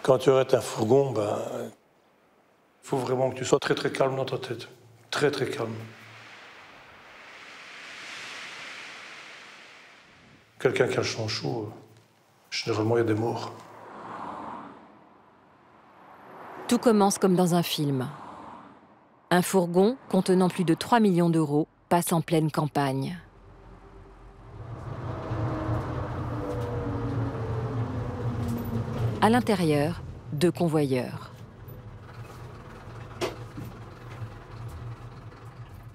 Quand tu arrêtes un fourgon, ben, faut vraiment que tu sois très très calme dans ta tête. Très très calme. Quelqu'un qui a le sang chaud, généralement il y a des morts. Tout commence comme dans un film. Un fourgon contenant plus de 3 millions d'euros passe en pleine campagne. À l'intérieur, 2 convoyeurs.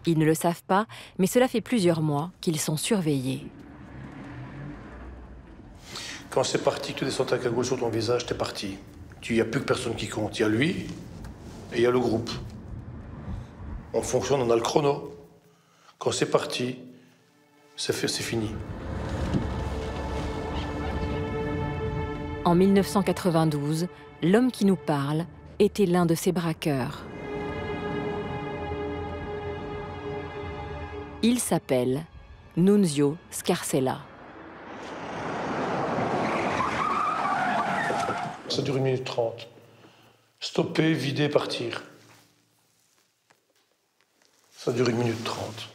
Ils ne le savent pas, mais cela fait plusieurs mois qu'ils sont surveillés. Quand c'est parti, que tu descends ta cagoule sur ton visage, t'es parti. Il n'y a plus que personne qui compte. Il y a lui et il y a le groupe. On fonctionne, on a le chrono. Quand c'est parti, c'est fini. En 1992, l'homme qui nous parle était l'un de ces braqueurs. Il s'appelle Nunzio Scarcella. Ça dure 1 minute 30. Stopper, vider, partir. Ça dure 1 minute 30.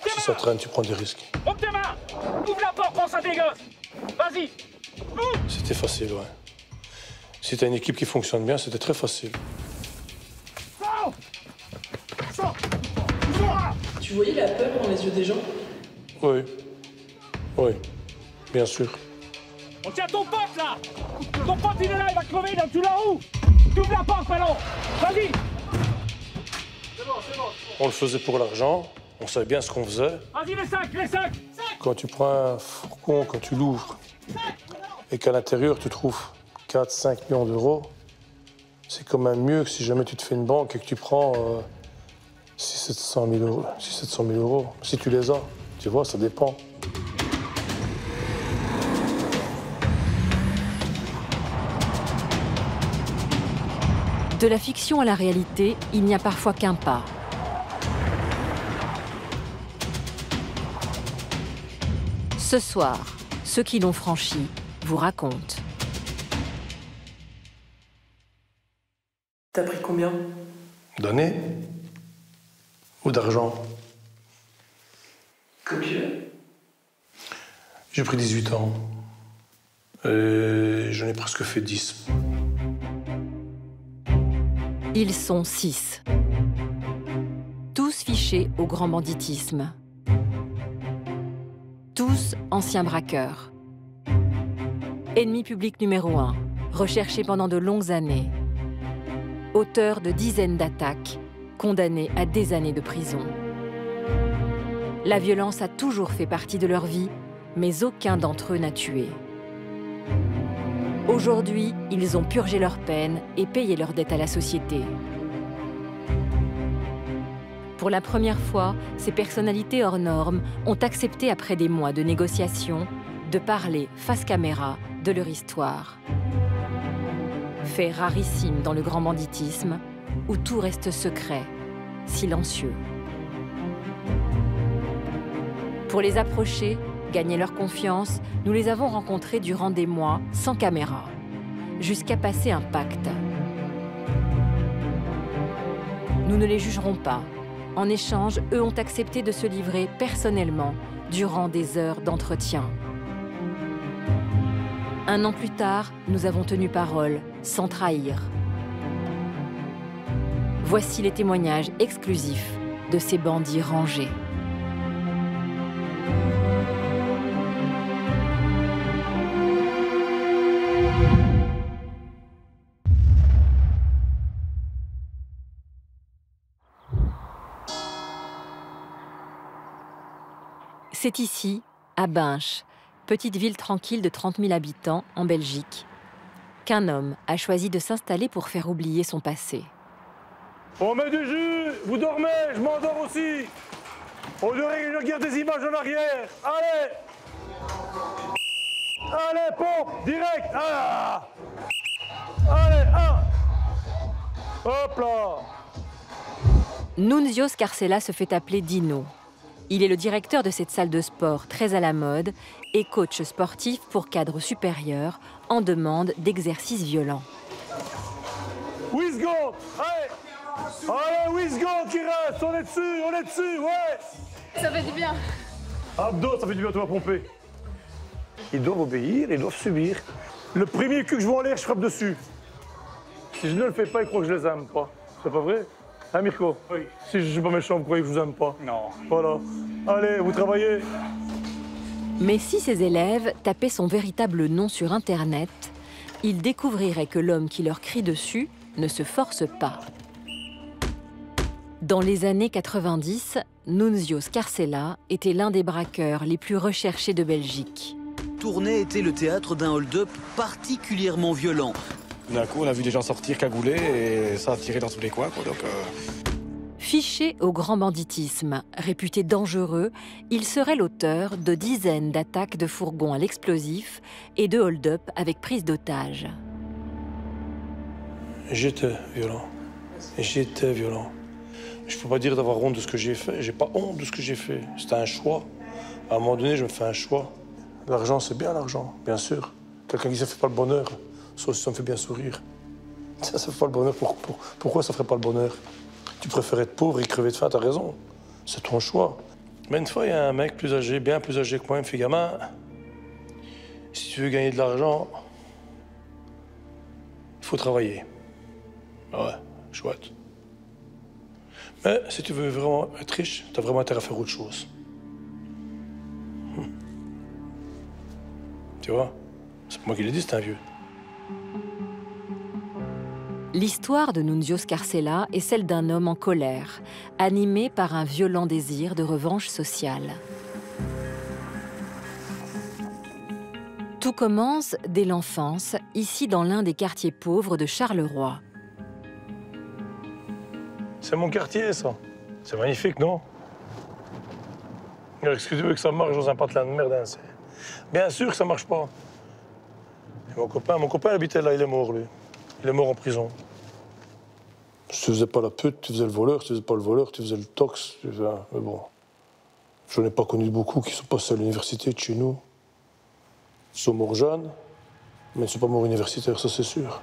Si ça traîne, tu prends des risques. Monte tes mains! Ouvre la porte, pense à tes gosses! Vas-y! C'était facile, ouais. Si t'as une équipe qui fonctionne bien, c'était très facile. Tu voyais la peur dans les yeux des gens? Oui. Oui, bien sûr. On tient ton pote, là! Ton pote, il est là, il va crever, là, tu l'as où? Tu ouvres la porte, ballon! Vas-y! C'est bon, c'est bon. On le faisait pour l'argent, on savait bien ce qu'on faisait. Vas-y, les 5, les 5! Quand tu prends un fourgon, quand tu l'ouvres, et qu'à l'intérieur, tu trouves 4-5 millions d'euros, c'est quand même mieux que si jamais tu te fais une banque et que tu prends 600 000 euros. Si tu les as, tu vois, ça dépend. De la fiction à la réalité, il n'y a parfois qu'un pas. Ce soir, ceux qui l'ont franchi vous racontent. T'as pris combien? D'années ou d'argent? Combien? J'ai pris 18 ans. Et j'en ai presque fait 10. Ils sont 6. Tous fichés au grand banditisme. Tous anciens braqueurs. Ennemi public numéro 1, recherché pendant de longues années. Auteur de dizaines d'attaques, condamnés à des années de prison. La violence a toujours fait partie de leur vie, mais aucun d'entre eux n'a tué. Aujourd'hui, ils ont purgé leur peine et payé leur dette à la société. Pour la première fois, ces personnalités hors normes ont accepté, après des mois de négociations, de parler face caméra de leur histoire. Fait rarissime dans le grand banditisme, où tout reste secret, silencieux. Pour les approcher, gagner leur confiance, nous les avons rencontrés durant des mois sans caméra, jusqu'à passer un pacte. Nous ne les jugerons pas. En échange, eux ont accepté de se livrer personnellement durant des heures d'entretien. 1 an plus tard, nous avons tenu parole, sans trahir. Voici les témoignages exclusifs de ces bandits rangés. C'est ici, à Binche, petite ville tranquille de 30 000 habitants en Belgique, qu'un homme a choisi de s'installer pour faire oublier son passé. On met du jus, vous dormez, je m'endors aussi. On dirait que je regarde des images en arrière. Allez! Allez, pompe, direct! Ah! Allez, ah! Hop là! Nunzio Scarcella se fait appeler Dino. Il est le directeur de cette salle de sport très à la mode et coach sportif pour cadres supérieurs en demande d'exercices violents. Wisgo, allez, Wisgo qui reste, on est dessus, ouais. Ça fait du bien. Abdos, ça fait du bien, tu vas pomper. Ils doivent obéir, ils doivent subir. Le premier cul que je vois en l'air, je frappe dessus. Si je ne le fais pas, ils croient que je les aime pas. C'est pas vrai? Hein, Mirko? Oui. Si je suis pas méchant, vous croyez que je vous aime pas? Non. Voilà. Allez, vous travaillez. Mais si ses élèves tapaient son véritable nom sur Internet, ils découvriraient que l'homme qui leur crie dessus ne se force pas. Dans les années 90, Nunzio Scarcella était l'un des braqueurs les plus recherchés de Belgique. Tournai était le théâtre d'un hold-up particulièrement violent. D'un coup, on a vu des gens sortir cagoulés et ça a tiré dans tous les coins, quoi. Donc, Fiché au grand banditisme, réputé dangereux, il serait l'auteur de dizaines d'attaques de fourgons à l'explosif et de hold-up avec prise d'otages. J'étais violent. J'étais violent. Je ne peux pas dire d'avoir honte de ce que j'ai fait. J'ai pas honte de ce que j'ai fait. C'était un choix. À un moment donné, je me fais un choix. L'argent, c'est bien l'argent, bien sûr. Quelqu'un qui ne fait pas le bonheur, sauf si ça me fait bien sourire. Ça ne fait pas le bonheur. Pourquoi ça ne ferait pas le bonheur? Tu préfères être pauvre et crever de faim, t'as raison. C'est ton choix. Mais une fois, il y a un mec plus âgé, bien plus âgé que moi, il me fait, gamin, si tu veux gagner de l'argent, il faut travailler. Ouais, chouette. Mais si tu veux vraiment être riche, t'as vraiment intérêt à faire autre chose. Tu vois, c'est pas moi qui l'ai dit, c'est un vieux. L'histoire de Nunzio Scarcella est celle d'un homme en colère, animé par un violent désir de revanche sociale. Tout commence dès l'enfance, ici dans l'un des quartiers pauvres de Charleroi. C'est mon quartier, ça. C'est magnifique, non? Est-ce que tu veux que ça marche dans un patelin de merde, hein? Bien sûr que ça marche pas. Et mon copain habitait là, il est mort, lui. Il est mort en prison. Si tu faisais pas la pute, tu faisais le voleur. Si tu faisais pas le voleur, tu faisais le tox. Mais bon, je n'ai pas connu beaucoup qui sont passés à l'université de chez nous. Ils sont morts jeunes, mais ils ne sont pas morts universitaires, ça c'est sûr.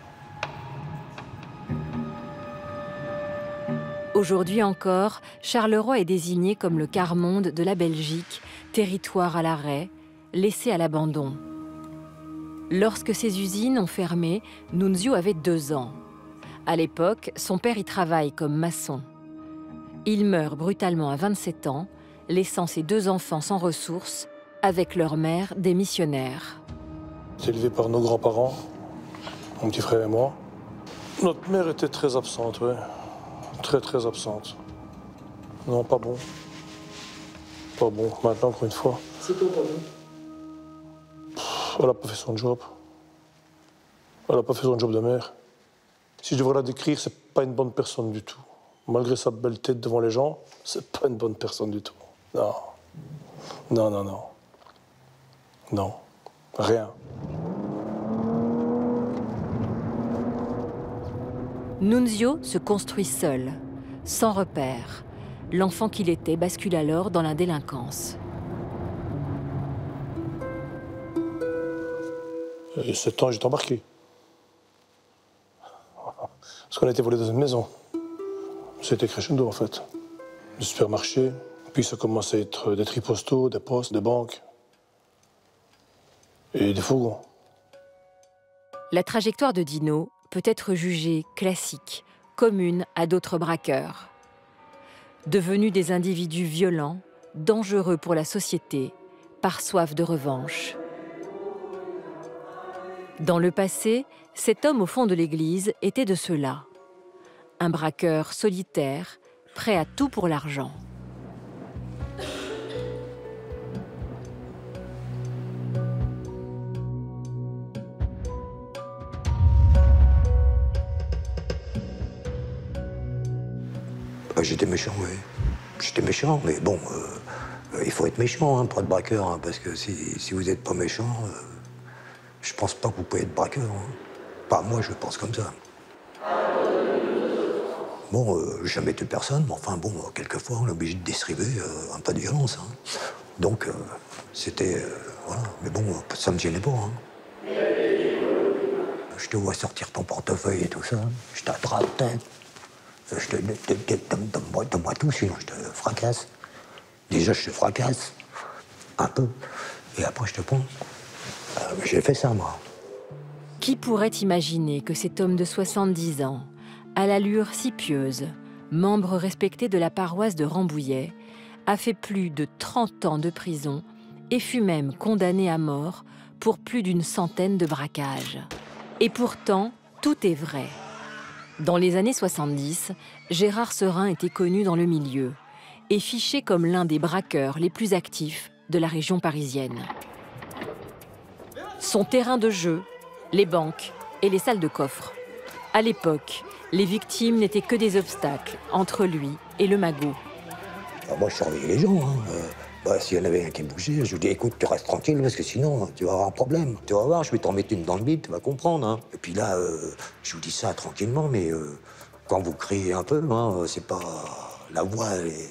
Aujourd'hui encore, Charleroi est désigné comme le quart-monde de la Belgique, territoire à l'arrêt, laissé à l'abandon. Lorsque ces usines ont fermé, Nunzio avait 2 ans. À l'époque, son père y travaille comme maçon. Il meurt brutalement à 27 ans, laissant ses 2 enfants sans ressources, avec leur mère démissionnaire. J'étais élevé par nos grands-parents, mon petit frère et moi. Notre mère était très absente, ouais. Très, très absente. Non, pas bon. Pas bon. Maintenant, encore une fois. C'est quoi, pardon? Elle n'a pas fait son job. Elle n'a pas fait son job de mère. Si je devrais la décrire, c'est pas une bonne personne du tout. Malgré sa belle tête devant les gens, c'est pas une bonne personne du tout. Non. Non, non, non. Non. Rien. Nunzio se construit seul, sans repère. L'enfant qu'il était bascule alors dans la délinquance. Et 7 ans, j'étais embarqué. Parce qu'on a été volé dans une maison. C'était crescendo, en fait. Le supermarché, puis ça commence à être des tripostos, des postes, des banques. Et des fourgons. La trajectoire de Dino peut être jugée classique, commune à d'autres braqueurs. Devenus des individus violents, dangereux pour la société, par soif de revanche. Dans le passé, cet homme au fond de l'église était de ceux-là. Un braqueur solitaire, prêt à tout pour l'argent. J'étais méchant, oui. J'étais méchant, mais bon, il faut être méchant hein, pour être braqueur, hein, parce que si vous n'êtes pas méchant, je pense pas que vous pouvez être braqueur. Hein. Pas moi, je pense comme ça. Bon, jamais tué personne, mais enfin bon, quelquefois on est obligé de distribuer un peu de violence. Hein. Donc c'était... voilà, mais bon, ça me gênait pas. Hein. Je te vois sortir ton portefeuille et tout ça, je t'attrape, je te donne-moi tout, sinon je te fracasse. Déjà, je te fracasse, un peu, et après je te prends. J'ai fait ça, moi. Qui pourrait imaginer que cet homme de 70 ans, à l'allure si pieuse, membre respecté de la paroisse de Rambouillet, a fait plus de 30 ans de prison et fut même condamné à mort pour plus d'une centaine de braquages. Et pourtant, tout est vrai. Dans les années 70, Gérard Serin était connu dans le milieu et fiché comme l'un des braqueurs les plus actifs de la région parisienne. Son terrain de jeu, les banques et les salles de coffre. À l'époque, les victimes n'étaient que des obstacles entre lui et le magot. Moi, je surveillais les gens. Hein. S'il y en avait un qui bougeait, je lui dis écoute, tu restes tranquille parce que sinon, tu vas avoir un problème. Tu vas voir, je vais t'en mettre une dans le bide, tu vas comprendre. Hein. Et puis là, je vous dis ça tranquillement, mais quand vous criez un peu, hein, c'est pas... La voix, elle est...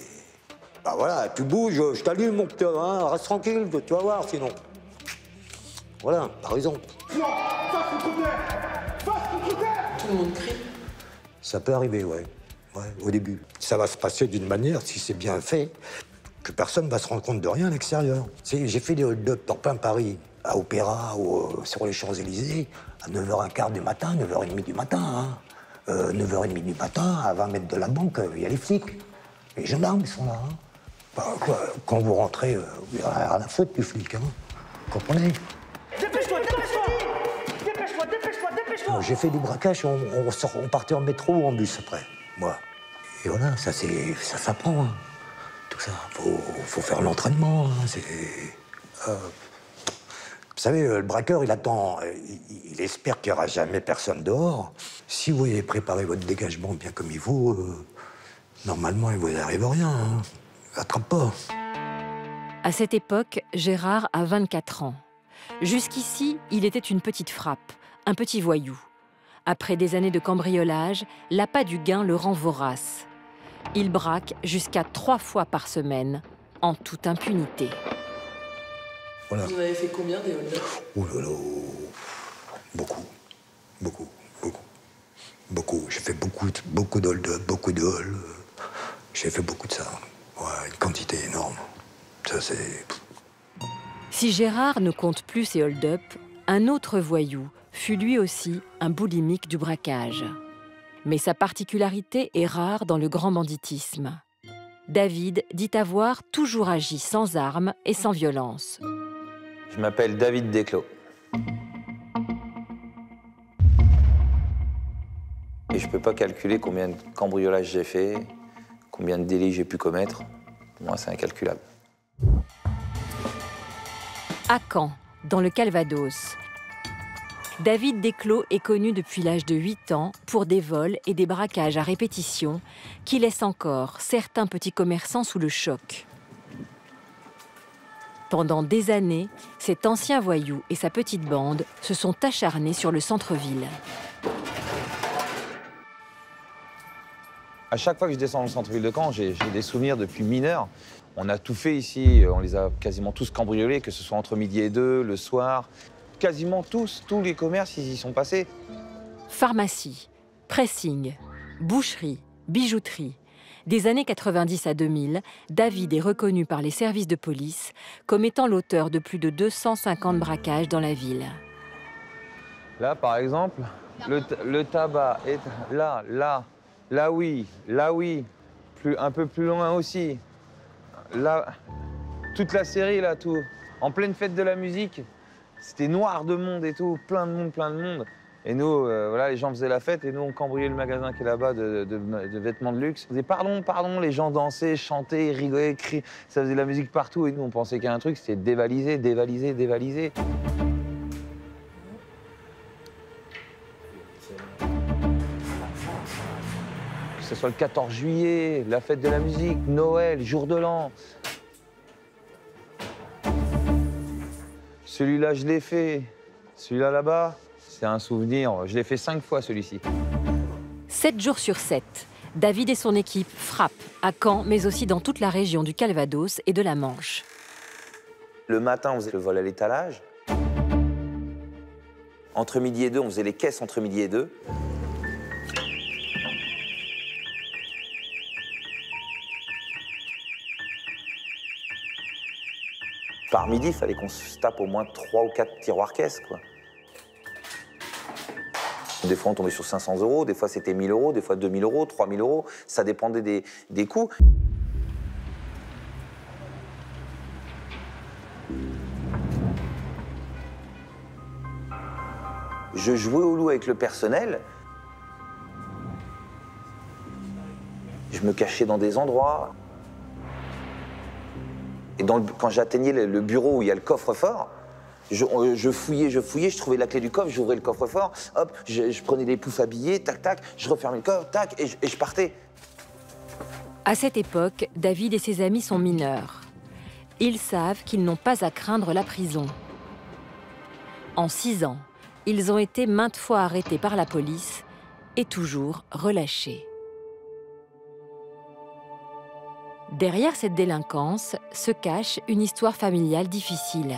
Bah voilà, tu bouges, je t'allume, mon petit, hein, reste tranquille, tu vas voir sinon. Voilà, par exemple. Tout le monde crie. Ça peut arriver, ouais, au début. Ça va se passer d'une manière, si c'est bien fait, que personne ne va se rendre compte de rien à l'extérieur. J'ai fait des hold-up dans plein Paris, à Opéra ou sur les Champs-Élysées, à 9h15 du matin, 9h30 du matin. Hein. 9h30 du matin, à 20 mètres de la banque, il y a les flics. Les gendarmes, ils sont là. Hein. Quand vous rentrez, vous n'avez rien à foutre du flic, hein. Vous comprenez? Dépêche-toi, dépêche-toi! Dépêche-toi, dépêche-toi, dépêche-toi! J'ai fait du braquage, on partait en métro ou en bus après, moi. Et voilà, ça s'apprend, hein. Tout ça. Faut faire l'entraînement, hein. Vous savez, le braqueur, il attend, il espère qu'il n'y aura jamais personne dehors. Si vous avez préparé votre dégagement bien comme il faut, normalement, il ne vous arrive rien, hein. Attrape pas. À cette époque, Gérard a 24 ans. Jusqu'ici, il était une petite frappe, un petit voyou. Après des années de cambriolage, l'appât du gain le rend vorace. Il braque jusqu'à 3 fois par semaine, en toute impunité. Voilà. Vous en avez fait combien des hold-up? Oh là là, beaucoup. J'ai fait beaucoup de hold-up, beaucoup de halls. J'ai fait beaucoup de ça. Ouais, une quantité énorme. Ça, c'est... Si Gérard ne compte plus ses hold-up, un autre voyou fut lui aussi un boulimique du braquage. Mais sa particularité est rare dans le grand banditisme. David dit avoir toujours agi sans armes et sans violence. Je m'appelle David Desclos. Et je ne peux pas calculer combien de cambriolages j'ai fait, combien de délits j'ai pu commettre. Pour moi, c'est incalculable. À Caen, dans le Calvados, David Desclos est connu depuis l'âge de 8 ans pour des vols et des braquages à répétition qui laissent encore certains petits commerçants sous le choc. Pendant des années, cet ancien voyou et sa petite bande se sont acharnés sur le centre-ville. À chaque fois que je descends dans le centre-ville de Caen, j'ai des souvenirs depuis mineur. On a tout fait ici, on les a quasiment tous cambriolés, que ce soit entre midi et 2, le soir. Quasiment tous les commerces, ils y sont passés. Pharmacie, pressing, boucherie, bijouterie. Des années 90 à 2000, David est reconnu par les services de police comme étant l'auteur de plus de 250 braquages dans la ville. Là, par exemple, le tabac est là oui, un peu plus loin aussi. Là, toute la série, là, tout. En pleine fête de la musique, c'était noir de monde et tout, plein de monde. Et nous, voilà, les gens faisaient la fête et nous, on cambriolait le magasin qui est là-bas de vêtements de luxe. On disait pardon, les gens dansaient, chantaient, rigolaient, criaient, ça faisait de la musique partout. Et nous, on pensait qu'il y a un truc, c'était dévaliser. Que ce soit le 14 juillet, la fête de la musique, Noël, jour de l'an. Celui-là, je l'ai fait. Celui-là, là-bas, c'est un souvenir. Je l'ai fait 5 fois, celui-ci. 7 jours sur 7, David et son équipe frappent à Caen, mais aussi dans toute la région du Calvados et de la Manche. Le matin, on faisait le vol à l'étalage. Entre midi et 2, on faisait les caisses entre midi et 2. Par midi, il fallait qu'on se tape au moins 3 ou 4 tiroirs caisses, quoi. Des fois, on tombait sur 500 €, des fois, c'était 1 000 €, des fois 2 000 €, 3 000 €. Ça dépendait des coûts. Je jouais au loup avec le personnel. Je me cachais dans des endroits. Et quand j'atteignais le bureau où il y a le coffre-fort, je fouillais, je trouvais la clé du coffre, j'ouvrais le coffre-fort, hop, je prenais les poufs à billets, tac, tac, je refermais le coffre, tac, et je partais. À cette époque, David et ses amis sont mineurs. Ils savent qu'ils n'ont pas à craindre la prison. En 6 ans, ils ont été maintes fois arrêtés par la police et toujours relâchés. Derrière cette délinquance se cache une histoire familiale difficile.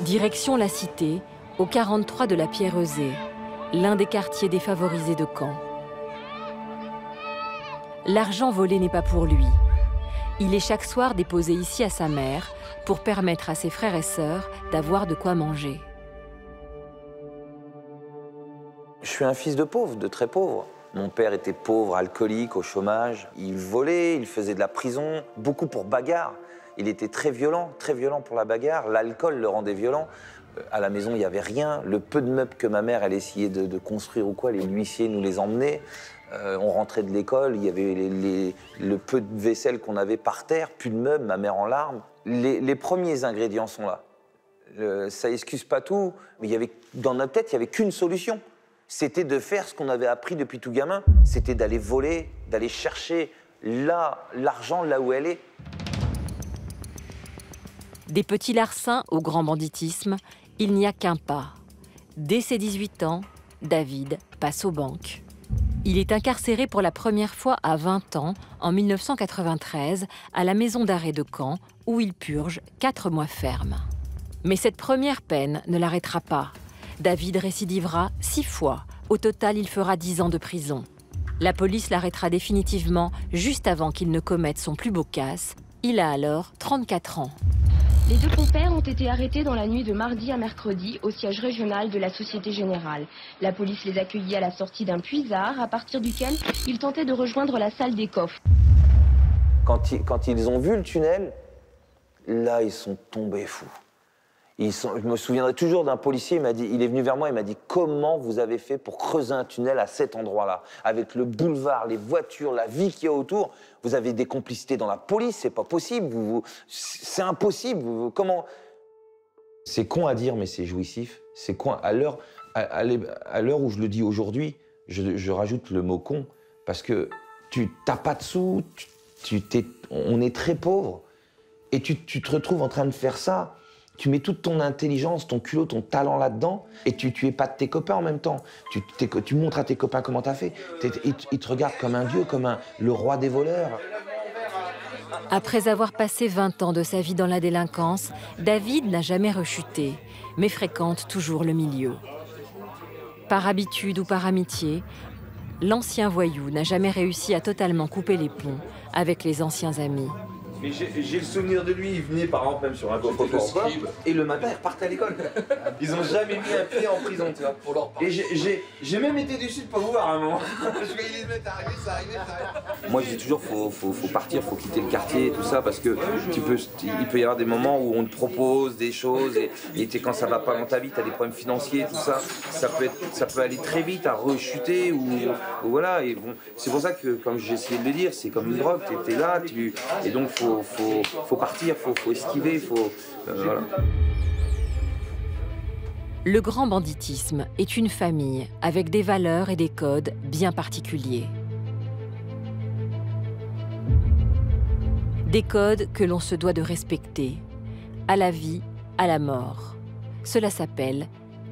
Direction la Cité, au 43 de la Pierrezée, l'un des quartiers défavorisés de Caen. L'argent volé n'est pas pour lui. Il est chaque soir déposé ici à sa mère pour permettre à ses frères et sœurs d'avoir de quoi manger. Je suis un fils de pauvre, de très pauvre. Mon père était pauvre, alcoolique, au chômage. Il volait, il faisait de la prison, beaucoup pour bagarre. Il était très violent pour la bagarre. L'alcool le rendait violent. À la maison, il n'y avait rien. Le peu de meubles que ma mère, elle essayait de construire ou quoi, les huissiers nous les emmenaient. On rentrait de l'école, il y avait le peu de vaisselle qu'on avait par terre, plus de meubles, ma mère en larmes. Les premiers ingrédients sont là. Ça excuse pas tout, mais dans notre tête, il n'y avait qu'une solution. C'était de faire ce qu'on avait appris depuis tout gamin. C'était d'aller voler, d'aller chercher l'argent là où elle est. Des petits larcins au grand banditisme, il n'y a qu'un pas. Dès ses 18 ans, David passe aux banques. Il est incarcéré pour la première fois à 20 ans, en 1993, à la maison d'arrêt de Caen, où il purge 4 mois fermes. Mais cette première peine ne l'arrêtera pas. David récidivera 6 fois. Au total, il fera 10 ans de prison. La police l'arrêtera définitivement juste avant qu'il ne commette son plus beau casse. Il a alors 34 ans. Les 2 compères ont été arrêtés dans la nuit de mardi à mercredi au siège régional de la Société Générale. La police les accueillit à la sortie d'un puisard, à partir duquel ils tentaient de rejoindre la salle des coffres. Quand ils ont vu le tunnel, là, ils sont tombés fous. Je me souviendrai toujours d'un policier, il est venu vers moi, il m'a dit « Comment vous avez fait pour creuser un tunnel à cet endroit-là? Avec le boulevard, les voitures, la vie qu'il y a autour, vous avez des complicités dans la police, c'est pas possible, c'est impossible, comment ?» C'est con à dire, mais c'est jouissif. C'est con. À l'heure où je le dis aujourd'hui, je rajoute le mot « con » parce que tu n'as pas de sous, on est très pauvres, et tu te retrouves en train de faire ça. Tu mets toute ton intelligence, ton culot, ton talent là-dedans, et tu épates tes copains en même temps. Tu montres à tes copains comment t'as fait. Ils te regardent comme un dieu, comme le roi des voleurs. Après avoir passé 20 ans de sa vie dans la délinquance, David n'a jamais rechuté, mais fréquente toujours le milieu. Par habitude ou par amitié, l'ancien voyou n'a jamais réussi à totalement couper les ponts avec les anciens amis. Mais j'ai le souvenir de lui, il venait par exemple même sur un coffre-fort et le matin il repartait à l'école. Ils ont jamais mis un pied en prison, tu vois. Et j'ai même été déçu de pas vous voir à un moment. Je voyais les mecs arriver, ça arrivait. Moi je dis toujours faut partir, faut quitter le quartier et tout ça parce que il peut y avoir des moments où on te propose des choses et quand ça va pas dans ta vie, tu as des problèmes financiers, tout ça. Ça peut aller très vite à rechuter ou voilà. Et bon, c'est pour ça que comme j'ai essayé de le dire, c'est comme une drogue, t'es là, et donc faut partir, faut esquiver, voilà. Le grand banditisme est une famille avec des valeurs et des codes bien particuliers. Des codes que l'on se doit de respecter. à la vie, à la mort. Cela s'appelle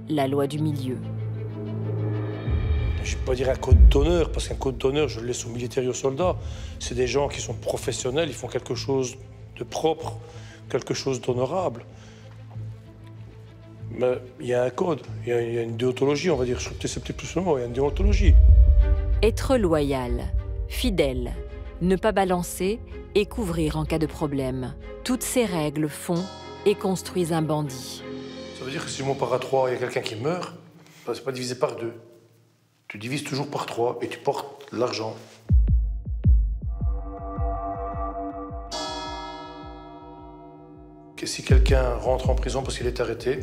la loi du milieu. Je ne vais pas dire un code d'honneur, parce qu'un code d'honneur, je le laisse aux militaires et aux soldats. C'est des gens qui sont professionnels, ils font quelque chose de propre, quelque chose d'honorable. Mais il y a un code, il y a une déontologie, on va dire. C'est peut-être plus le mot, il y a une déontologie. Être loyal, fidèle, ne pas balancer et couvrir en cas de problème. Toutes ces règles font et construisent un bandit. Ça veut dire que si mon part à 3, il y a quelqu'un qui meurt, ben, c'est pas divisé par 2. Tu divises toujours par 3 et tu portes l'argent. Si quelqu'un rentre en prison parce qu'il est arrêté,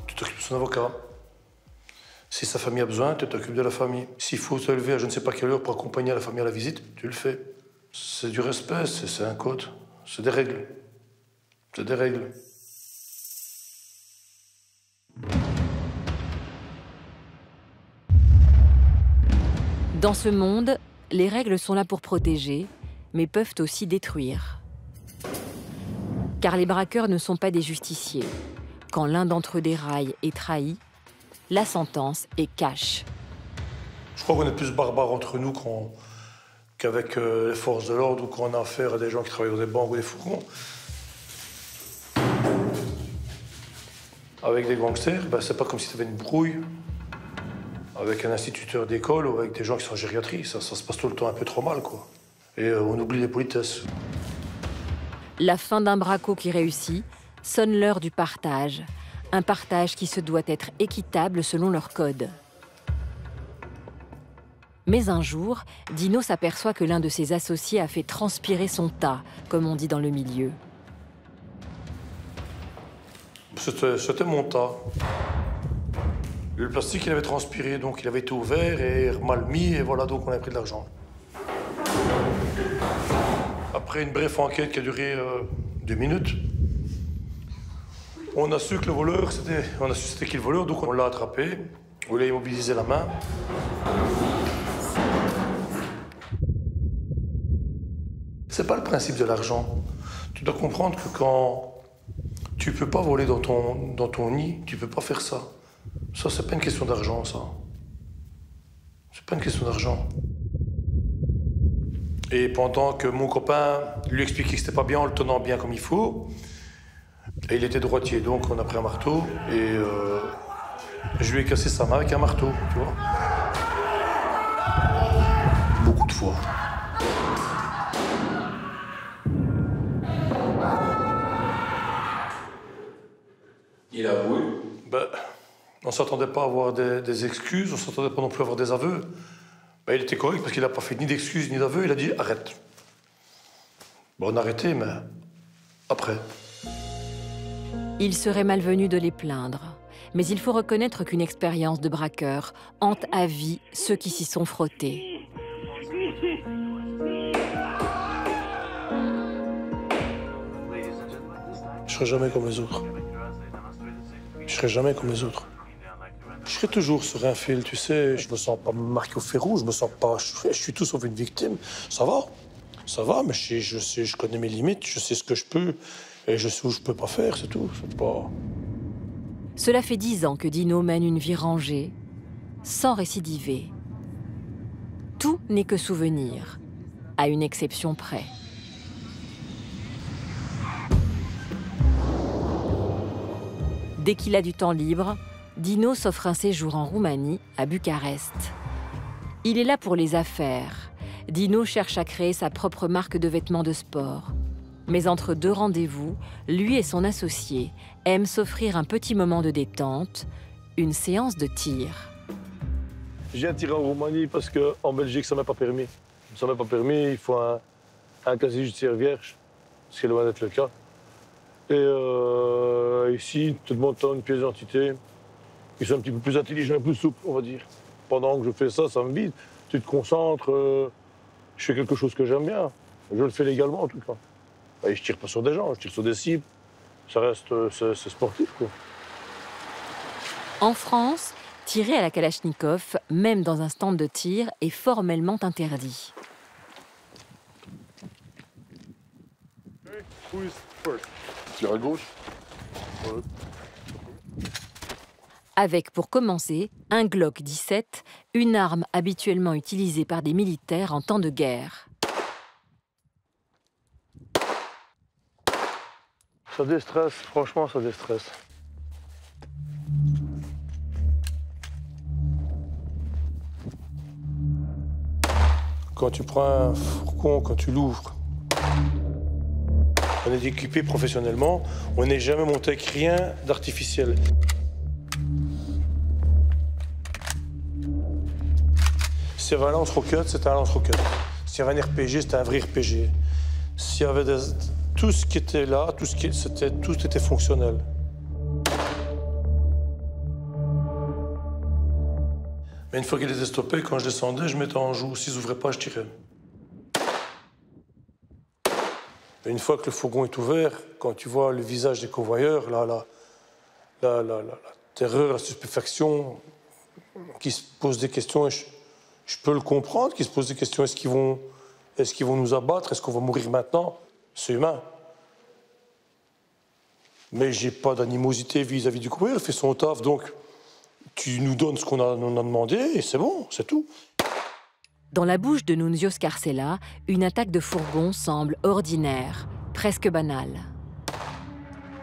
tu t'occupes de son avocat. Si sa famille a besoin, tu t'occupes de la famille. S'il faut se lever à je ne sais pas quelle heure pour accompagner la famille à la visite, tu le fais. C'est du respect, c'est un code, c'est des règles. C'est des règles. Dans ce monde, les règles sont là pour protéger, mais peuvent aussi détruire. Car les braqueurs ne sont pas des justiciers. Quand l'un d'entre eux déraille et trahit, la sentence est cash. Je crois qu'on est plus barbares entre nous qu'avec les forces de l'ordre ou qu'on a affaire à des gens qui travaillent dans des banques ou des fourgons. Avec des gangsters, ben, c'est pas comme si tu avais une brouille avec un instituteur d'école ou avec des gens qui sont en gériatrie. Ça se passe tout le temps un peu trop mal, quoi. Et on oublie les politesses. La fin d'un braco qui réussit sonne l'heure du partage. Un partage qui se doit être équitable selon leur code. Mais un jour, Dino s'aperçoit que l'un de ses associés a fait transpirer son tas, comme on dit dans le milieu. C'était mon tas. Le plastique, il avait transpiré, donc il avait été ouvert et mal mis, et voilà, donc on a pris de l'argent. Après une brève enquête qui a duré 2 minutes, on a su que le voleur, c'était qui le voleur, donc on l'a attrapé, on lui a immobilisé la main. C'est pas le principe de l'argent. Tu dois comprendre que quand tu peux pas voler dans ton nid, tu peux pas faire ça. Ça, c'est pas une question d'argent, ça. C'est pas une question d'argent. Et pendant que mon copain lui expliquait que c'était pas bien en le tenant bien comme il faut, et il était droitier, donc on a pris un marteau et je lui ai cassé sa main avec un marteau, tu vois. Beaucoup de fois. Il a avoué? Ben, on s'attendait pas à avoir des excuses, on s'attendait pas non plus à avoir des aveux. Ben, il était correct parce qu'il n'a pas fait ni d'excuses ni d'aveux, il a dit arrête. Bon, on a arrêté, mais après. Il serait malvenu de les plaindre. Mais il faut reconnaître qu'une expérience de braqueur hante à vie ceux qui s'y sont frottés. Je serai jamais comme les autres. Je serai jamais comme les autres. Je serai toujours sur un fil, tu sais. Je me sens pas marqué au fer rouge, je me sens pas... Je suis tout sauf une victime. Ça va, mais je connais mes limites, je sais ce que je peux et je sais où je peux pas faire, c'est tout. C'est pas... Cela fait 10 ans que Dino mène une vie rangée, sans récidiver. Tout n'est que souvenir, à une exception près. Dès qu'il a du temps libre, Dino s'offre un séjour en Roumanie, à Bucarest. Il est là pour les affaires. Dino cherche à créer sa propre marque de vêtements de sport. Mais entre 2 rendez-vous, lui et son associé aiment s'offrir un petit moment de détente, une séance de tir. Je viens tirer en Roumanie parce qu'en Belgique, ça ne m'est pas permis. Ça ne m'est pas permis, il faut un casier judiciaire vierge, ce qui est loin d'être le cas. Et ici, tout le monde a une pièce d'identité. Ils sont un petit peu plus intelligents et plus souples, on va dire. Pendant que je fais ça, ça me vide. Tu te concentres, je fais quelque chose que j'aime bien. Je le fais légalement, en tout cas. Et je tire pas sur des gens, je tire sur des cibles. Ça reste, c'est sportif, quoi. En France, tirer à la Kalachnikov, même dans un stand de tir, est formellement interdit. Tire à gauche. Avec, pour commencer, un Glock 17, une arme habituellement utilisée par des militaires en temps de guerre. Ça déstresse, franchement, ça déstresse. Quand tu prends un fourgon, quand tu l'ouvres, on est équipé professionnellement, on n'est jamais monté avec rien d'artificiel. S'il y avait un lance-roquette, c'était un lance-roquette. S'il y avait un RPG, c'était un vrai RPG. S'il y avait tout ce qui était là, tout était fonctionnel. Mais une fois qu'il était stoppé, quand je descendais, je mettais en joue. S'ils n'ouvraient pas, je tirais. Et une fois que le fourgon est ouvert, quand tu vois le visage des convoyeurs, la terreur, la stupéfaction, qui se posent des questions, et je peux le comprendre, qui se posent des questions, est-ce qu'ils vont nous abattre, est-ce qu'on va mourir maintenant? C'est humain. Mais j'ai pas d'animosité vis-à-vis du convoyeur, il fait son taf, donc tu nous donnes ce qu'on a demandé, et c'est bon, c'est tout. Dans la bouche de Nunzio Scarcella, une attaque de fourgon semble ordinaire, presque banale.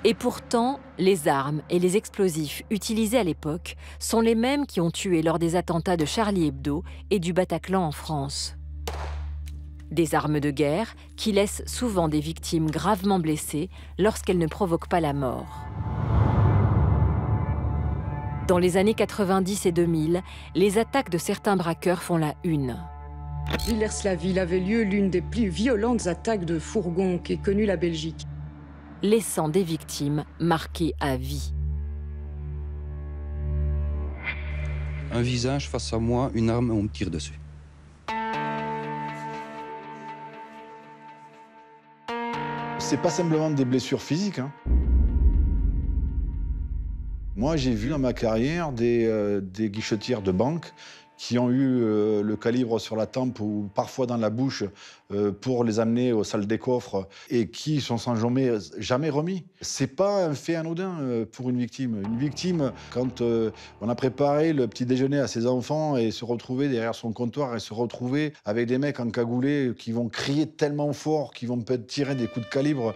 Et pourtant, les armes et les explosifs utilisés à l'époque sont les mêmes qui ont tué lors des attentats de Charlie Hebdo et du Bataclan en France. Des armes de guerre qui laissent souvent des victimes gravement blessées lorsqu'elles ne provoquent pas la mort. Dans les années 90 et 2000, les attaques de certains braqueurs font la une. Villers-la-Ville avait lieu l'une des plus violentes attaques de fourgon qu'ait connue la Belgique, laissant des victimes marquées à vie. Un visage face à moi, une arme, on me tire dessus. C'est pas simplement des blessures physiques, hein. Moi, j'ai vu dans ma carrière des guichetières de banque qui ont eu le calibre sur la tempe ou parfois dans la bouche pour les amener aux salles des coffres et qui sont sans jamais remis. C'est pas un fait anodin pour une victime. Une victime, quand on a préparé le petit déjeuner à ses enfants et se retrouver derrière son comptoir et se retrouver avec des mecs encagoulés qui vont crier tellement fort, qui vont peut-être tirer des coups de calibre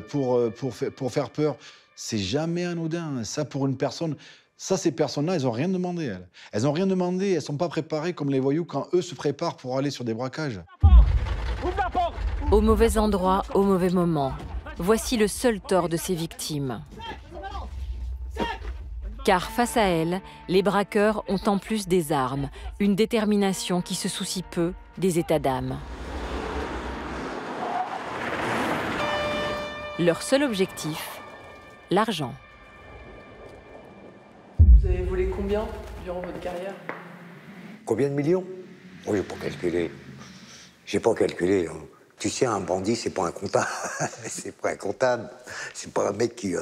pour faire peur. C'est jamais anodin. Ça, pour une personne, ça, ces personnes-là, elles n'ont rien demandé, elles. Elles n'ont rien demandé, elles ne sont pas préparées comme les voyous quand eux se préparent pour aller sur des braquages. Au mauvais endroit, au mauvais moment. Voici le seul tort de ces victimes. Car face à elles, les braqueurs ont en plus des armes, une détermination qui se soucie peu des états d'âme. Leur seul objectif, l'argent. Vous avez volé combien durant votre carrière? Combien de millions? Oui, j'ai pas calculé. J'ai pas calculé. Hein. Tu sais, un bandit, c'est pas un comptable. C'est pas un comptable. C'est pas un mec qui...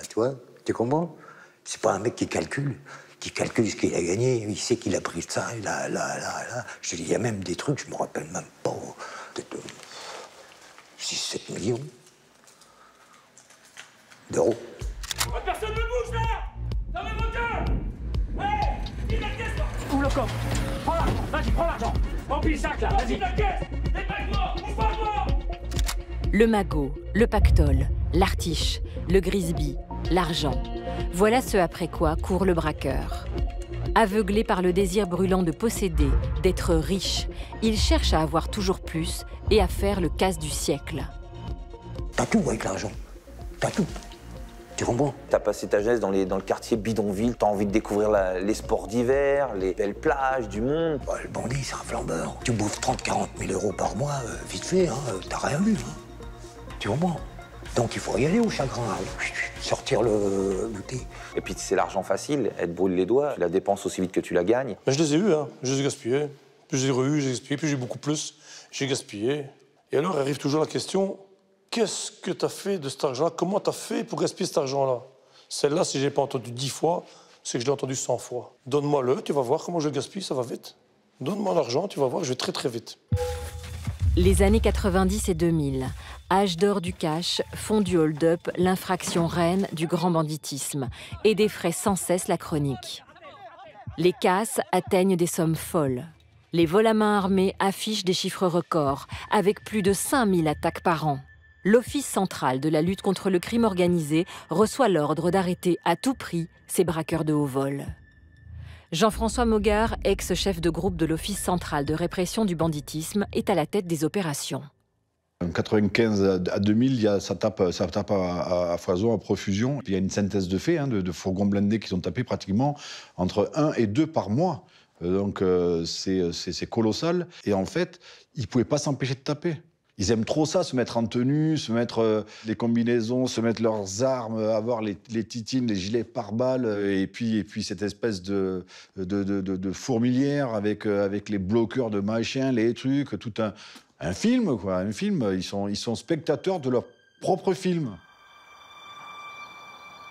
tu vois, tu comprends? C'est pas un mec qui calcule ce qu'il a gagné. Il sait qu'il a pris ça, et là. Je te dis, il y a même des trucs, je me rappelle même pas. Peut-être 6-7 millions d'euros. Personne ne bouge là! Dans les moteurs! Hé! Dis la caisse! Ouvre le coffre! Prends l'argent! Vas-y, prends l'argent! Remplis le sac là! Vas-y! La caisse! Dépêche-moi! Ouvre-moi! Le magot, le pactole, l'artiche, le grisby, l'argent. Voilà ce après quoi court le braqueur. Aveuglé par le désir brûlant de posséder, d'être riche, il cherche à avoir toujours plus et à faire le casse du siècle. T'as tout avec l'argent. T'as tout. Tu comprends? T'as passé ta jeunesse dans le quartier bidonville, t'as envie de découvrir les sports d'hiver, les belles plages du monde. Bah, le bandit, c'est un flambeur. Tu bouffes 30-40 000 euros par mois, vite fait, hein, t'as rien vu. Hein. Tu comprends? Donc il faut y aller au chagrin, sortir le bouteille. Et puis c'est l'argent facile, elle te brûle les doigts, tu la dépenses aussi vite que tu la gagnes. Mais je les ai eus, hein. Je les ai gaspillés. Plus j'ai eu, j'ai gaspillé, plus j'ai beaucoup plus, j'ai gaspillé. Et alors arrive toujours la question, qu'est-ce que tu as fait de cet argent-là? Comment tu as fait pour gaspiller cet argent-là? Celle-là, si je n'ai pas entendu 10 fois, c'est que je l'ai entendu 100 fois. Donne-moi-le, tu vas voir comment je le gaspille, ça va vite. Donne-moi l'argent, tu vas voir, je vais très très vite. Les années 90 et 2000, âge d'or du cash, font du hold-up l'infraction reine du grand banditisme et défraient sans cesse la chronique. Les casses atteignent des sommes folles. Les vols à main armés affichent des chiffres records, avec plus de 5000 attaques par an. L'Office central de la lutte contre le crime organisé reçoit l'ordre d'arrêter à tout prix ces braqueurs de haut vol. Jean-François Mogard, ex-chef de groupe de l'Office central de répression du banditisme, est à la tête des opérations. En 95 à 2000, ça tape à foison, à profusion. Il y a une synthèse de faits, de fourgons blindés qui sont tapés pratiquement entre 1 et 2 par mois. Donc c'est colossal. Et en fait, ils ne pouvaient pas s'empêcher de taper. Ils aiment trop ça, se mettre en tenue, se mettre les combinaisons, se mettre leurs armes, avoir les titines, les gilets pare-balles, et puis cette espèce de fourmilière avec les bloqueurs de machin, les trucs, tout un film, quoi. Un film, ils sont spectateurs de leur propre film.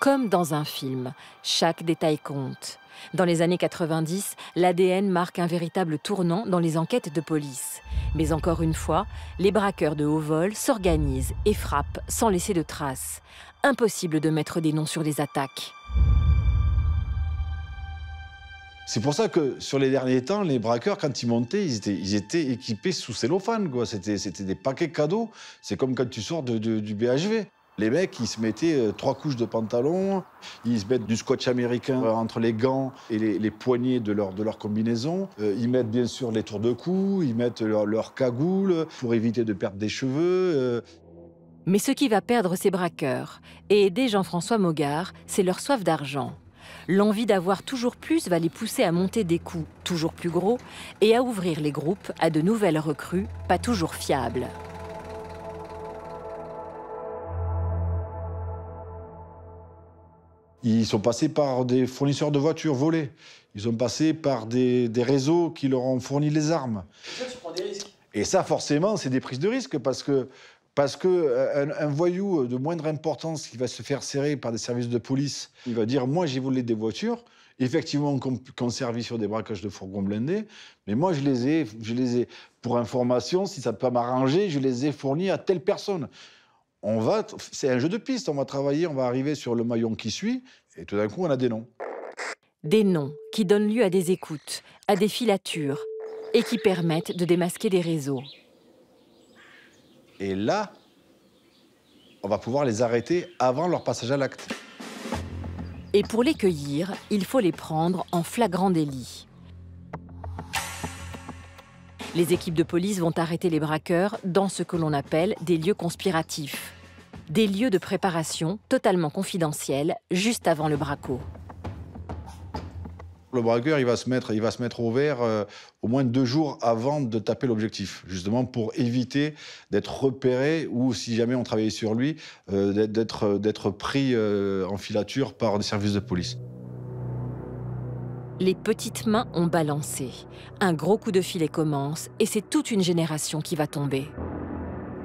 Comme dans un film, chaque détail compte. Dans les années 90, l'ADN marque un véritable tournant dans les enquêtes de police. Mais encore une fois, les braqueurs de haut vol s'organisent et frappent sans laisser de traces. Impossible de mettre des noms sur les attaques. C'est pour ça que sur les derniers temps, les braqueurs, quand ils montaient, ils étaient équipés sous cellophane, quoi. C'était des paquets cadeaux. C'est comme quand tu sors du BHV. Les mecs, ils se mettaient 3 couches de pantalon, ils se mettent du scotch américain entre les gants et les poignets de leur combinaison. Ils mettent bien sûr les tours de cou, ils mettent leur cagoule pour éviter de perdre des cheveux. Mais ce qui va perdre ces braqueurs et aider Jean-François Mogard, c'est leur soif d'argent. L'envie d'avoir toujours plus va les pousser à monter des coups toujours plus gros et à ouvrir les groupes à de nouvelles recrues pas toujours fiables. Ils sont passés par des fournisseurs de voitures volées. Ils sont passés par des réseaux qui leur ont fourni les armes. Et ça, tu prends des risques. Et ça, forcément, c'est des prises de risque parce que un voyou de moindre importance qui va se faire serrer par des services de police, il va dire « moi, j'ai volé des voitures ». Effectivement, qu'on servi sur des braquages de fourgons blindés, mais moi, je les ai, pour information, si ça peut m'arranger, je les ai fournis à telle personne. C'est un jeu de piste, on va travailler, on va arriver sur le maillon qui suit, et tout d'un coup, on a des noms. Des noms qui donnent lieu à des écoutes, à des filatures, et qui permettent de démasquer des réseaux. Et là, on va pouvoir les arrêter avant leur passage à l'acte. Et pour les cueillir, il faut les prendre en flagrant délit. Les équipes de police vont arrêter les braqueurs dans ce que l'on appelle des lieux conspiratifs. Des lieux de préparation totalement confidentiels, juste avant le braquot. Le braqueur, il va se mettre au vert au moins 2 jours avant de taper l'objectif, justement pour éviter d'être repéré ou, si jamais on travaillait sur lui, d'être pris en filature par des services de police. Les petites mains ont balancé. Un gros coup de filet commence et c'est toute une génération qui va tomber.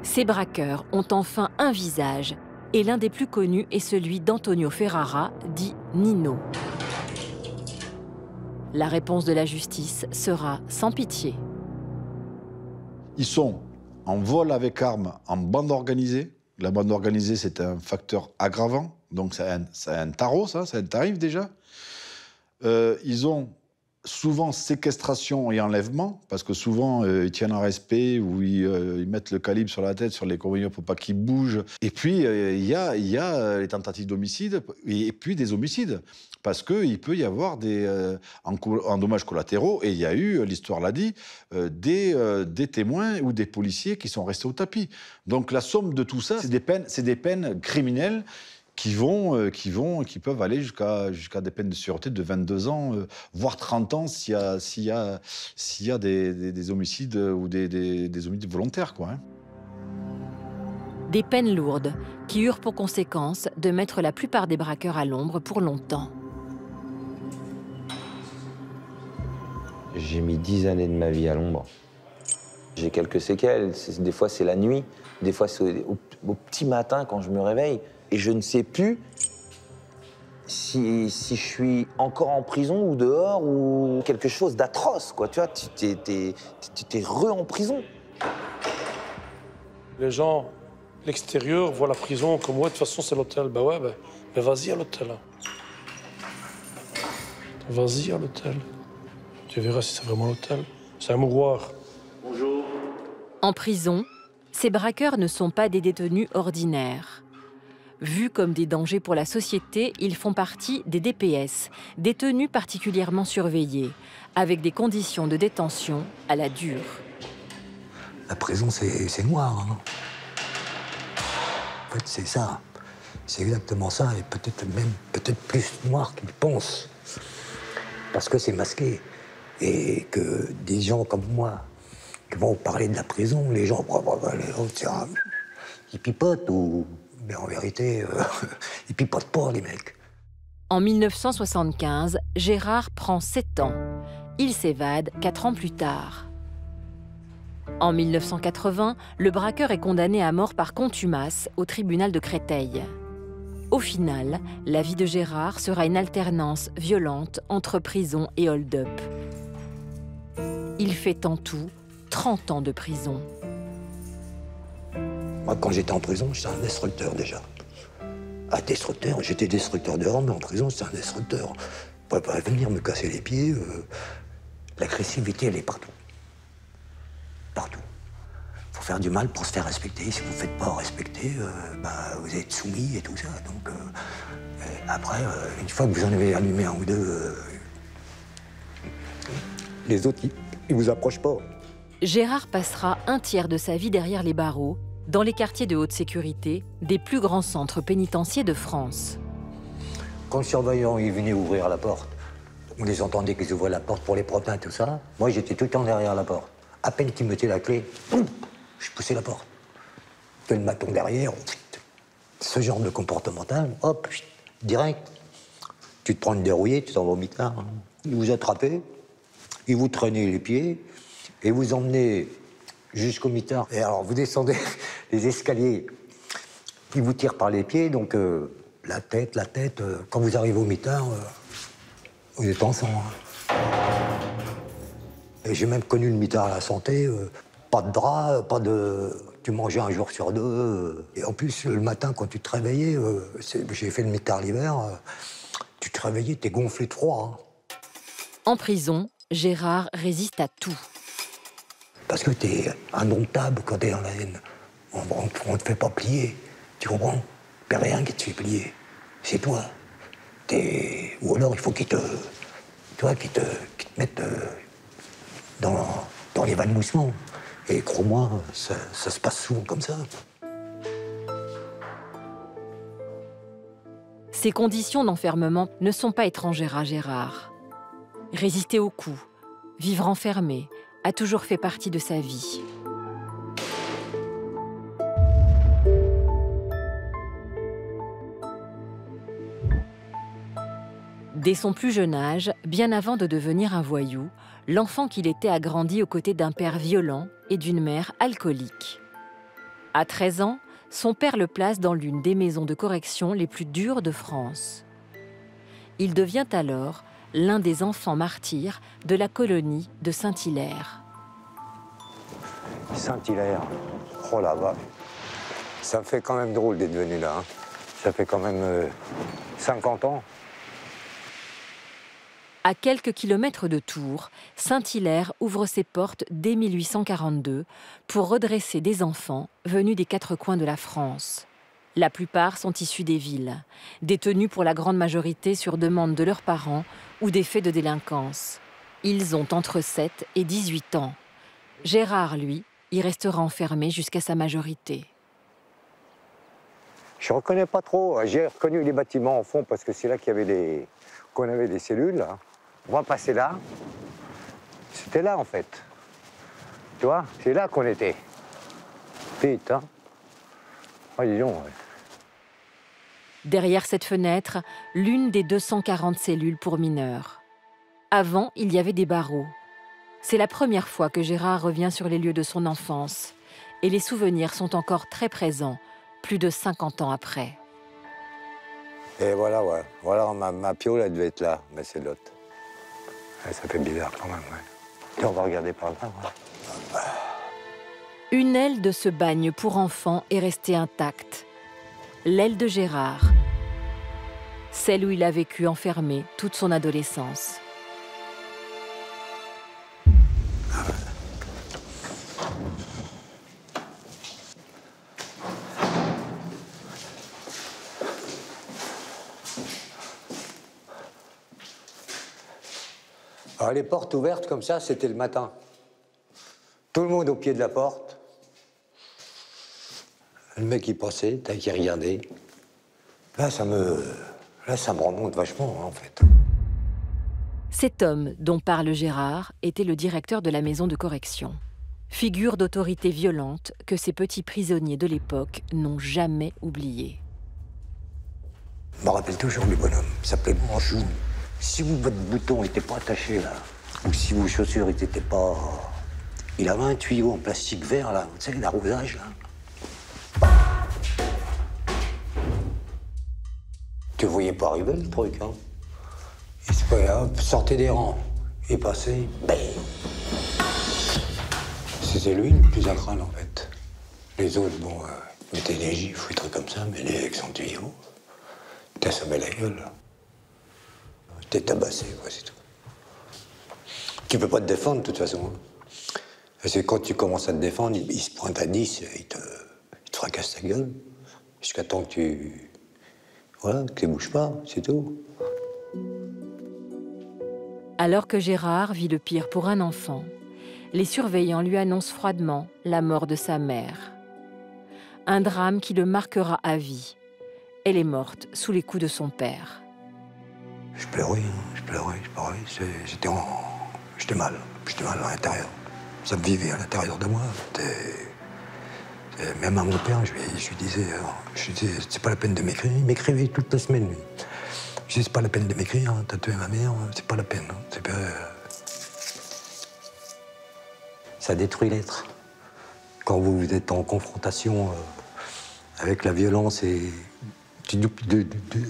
Ces braqueurs ont enfin un visage et l'un des plus connus est celui d'Antonio Ferrara, dit Nino. La réponse de la justice sera sans pitié. Ils sont en vol avec armes, en bande organisée. La bande organisée, c'est un facteur aggravant. Donc c'est un tarot, ça t'arrive déjà. Ils ont souvent séquestration et enlèvement, parce que souvent, ils tiennent en respect ou ils mettent le calibre sur la tête, sur les compagnons pour pas qu'ils bougent. Et puis, il y a les tentatives d'homicide et puis des homicides, parce qu'il peut y avoir en dommages collatéraux, et il y a eu, l'histoire l'a dit, des témoins ou des policiers qui sont restés au tapis. Donc la somme de tout ça, c'est des peines criminelles qui peuvent aller jusqu'à des peines de sûreté de 22 ans, voire 30 ans s'il y a des homicides ou des homicides volontaires, quoi, hein. Des peines lourdes qui eurent pour conséquence de mettre la plupart des braqueurs à l'ombre pour longtemps. J'ai mis 10 années de ma vie à l'ombre. J'ai quelques séquelles. Des fois, c'est la nuit. Des fois, c'est au petit matin quand je me réveille. Et je ne sais plus si je suis encore en prison ou dehors ou quelque chose d'atroce, quoi. Tu vois, tu t'es en prison. Les gens, l'extérieur, voient la prison comme, ouais, de toute façon, c'est l'hôtel. Ben ouais, ben vas-y à l'hôtel. Vas-y à l'hôtel. Tu verras si c'est vraiment l'hôtel. C'est un mouroir. Bonjour. En prison, ces braqueurs ne sont pas des détenus ordinaires. Vus comme des dangers pour la société, ils font partie des DPS, détenus particulièrement surveillés, avec des conditions de détention à la dure. La prison, c'est noir. Hein. En fait, c'est ça. C'est exactement ça, et peut-être plus noir qu'ils pensent. Parce que c'est masqué. Et que des gens comme moi, qui vont parler de la prison, les gens, ils pipotent, mais en vérité, ils pipotent pas, les mecs. En 1975, Gérard prend 7 ans. Il s'évade 4 ans plus tard. En 1980, le braqueur est condamné à mort par contumace au tribunal de Créteil. Au final, la vie de Gérard sera une alternance violente entre prison et hold-up. Il fait en tout 30 ans de prison. Moi, quand j'étais en prison, j'étais un destructeur déjà. Un destructeur, j'étais destructeur dehors, mais en prison, j'étais un destructeur. On ne pouvait pas venir me casser les pieds. L'agressivité, elle est partout. Partout. Il faut faire du mal pour se faire respecter. Si vous ne faites pas respecter, vous êtes soumis et tout ça. Donc, après, une fois que vous en avez allumé un ou deux, les autres, ils vous approchent pas. Gérard passera un tiers de sa vie derrière les barreaux, dans les quartiers de haute sécurité des plus grands centres pénitentiaires de France. Quand le surveillant il venait ouvrir la porte, on les entendait qu'ils ouvraient la porte pour les propins et tout ça. Moi, j'étais tout le temps derrière la porte. À peine qu'ils mettaient la clé, je poussais la porte. Que le maton derrière, ce genre de comportemental, hop, direct. Tu te prends une dérouillée, tu t'en vas au mitard. Hein. Ils vous attrapaient, ils vous traînaient les pieds et vous emmenaient jusqu'au mitard. Et alors, vous descendez les escaliers, ils vous tirent par les pieds, donc la tête, quand vous arrivez au mitard, vous êtes en sang. Hein. Et j'ai même connu le mitard à la santé, pas de drap, pas de... Tu mangeais un jour sur deux. Et en plus, le matin, quand tu te réveillais, j'ai fait le mitard l'hiver, tu te réveillais, t'es gonflé de froid. Hein. En prison, Gérard résiste à tout. Parce que t'es indomptable quand t'es dans la haine. On te fait pas plier, tu comprends? T'as rien qui te fait plier. C'est toi. Ou alors il faut qu'ils te mettent dans l'évanouissement. Et crois-moi, ça se passe souvent comme ça. Ces conditions d'enfermement ne sont pas étrangères à Gérard. Résister aux coups, vivre enfermé, a toujours fait partie de sa vie. Dès son plus jeune âge, bien avant de devenir un voyou, l'enfant qu'il était a grandi aux côtés d'un père violent et d'une mère alcoolique. À 13 ans, son père le place dans l'une des maisons de correction les plus dures de France. Il devient alors l'un des enfants martyrs de la colonie de Saint-Hilaire. Saint-Hilaire, oh là bas, ça me fait quand même drôle d'être venu là. Hein. Ça fait quand même 50 ans. À quelques kilomètres de Tours, Saint-Hilaire ouvre ses portes dès 1842 pour redresser des enfants venus des 4 coins de la France. La plupart sont issus des villes, détenus pour la grande majorité sur demande de leurs parents ou des faits de délinquance. Ils ont entre 7 et 18 ans. Gérard, lui, y restera enfermé jusqu'à sa majorité. Je ne reconnais pas trop. J'ai reconnu les bâtiments au fond parce que c'est là qu'il y avait qu'on avait des cellules. Là. On va passer là. C'était là, en fait. Tu vois, c'est là qu'on était. Putain. Ah, dis donc, ouais. Derrière cette fenêtre, l'une des 240 cellules pour mineurs. Avant, il y avait des barreaux. C'est la première fois que Gérard revient sur les lieux de son enfance. Et les souvenirs sont encore très présents, plus de 50 ans après. Et voilà, ouais. Voilà, ma piole, elle devait être là, mais c'est l'autre. Ouais, ça fait bizarre quand même, ouais. Et on va regarder par là, ouais. Une aile de ce bagne pour enfants est restée intacte. L'aile de Gérard. Celle où il a vécu enfermé toute son adolescence. Alors, les portes ouvertes comme ça, c'était le matin. Tout le monde au pied de la porte. Le mec, il passait, il regardait. Là, ça me remonte vachement, hein, en fait. Cet homme dont parle Gérard était le directeur de la maison de correction. Figure d'autorité violente que ces petits prisonniers de l'époque n'ont jamais oublié. Je me rappelle toujours du bonhomme. Il s'appelait Manchou. Si votre bouton n'était pas attaché, là, ou si vos chaussures n'étaient pas... Il avait un tuyau en plastique vert, là, vous savez, l'arrosage, là. Tu le voyais pas arriver, le truc, hein. Il se fait, hop, sortait des rangs. Il passait, bang. C'était lui le plus à craindre, en fait. Les autres, bon, mettaient des gifs ou des trucs comme ça, mais les avec son tuyau, t'assommais la gueule, là. T'es tabassé, quoi, c'est tout. Tu peux pas te défendre, de toute façon. Parce que quand tu commences à te défendre, il se pointe à 10, il te fracasse ta gueule. Jusqu'à temps que tu... Voilà, que tu bouges pas, c'est tout. Alors que Gérard vit le pire pour un enfant, les surveillants lui annoncent froidement la mort de sa mère. Un drame qui le marquera à vie. Elle est morte sous les coups de son père. Je pleurais, j'étais mal à l'intérieur. Ça me vivait à l'intérieur de moi. Même à mon père, je lui disais, c'est pas la peine de m'écrire. Il m'écrivait toute la semaine, lui. Je disais, c'est pas la peine de m'écrire, hein, t'as tué ma mère, c'est pas la peine. Hein, ça détruit l'être. Quand vous êtes en confrontation avec la violence et...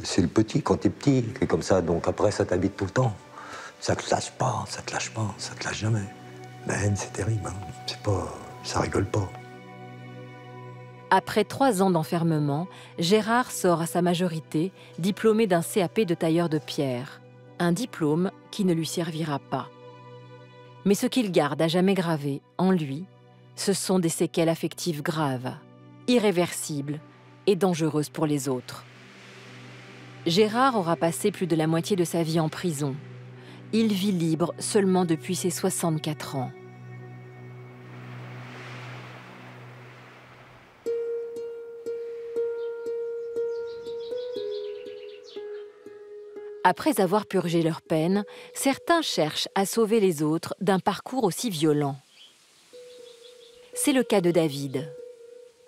C'est le petit, quand t'es petit, qui est comme ça, donc après ça t'habite tout le temps. Ça te lâche pas, ça te lâche jamais. La haine, c'est terrible, hein. Ça rigole pas. Après 3 ans d'enfermement, Gérard sort à sa majorité, diplômé d'un CAP de tailleur de pierre. Un diplôme qui ne lui servira pas. Mais ce qu'il garde à jamais gravé, en lui, ce sont des séquelles affectives graves, irréversibles et dangereuses pour les autres. Gérard aura passé plus de la moitié de sa vie en prison. Il vit libre seulement depuis ses 64 ans. Après avoir purgé leur peine, certains cherchent à sauver les autres d'un parcours aussi violent. C'est le cas de David.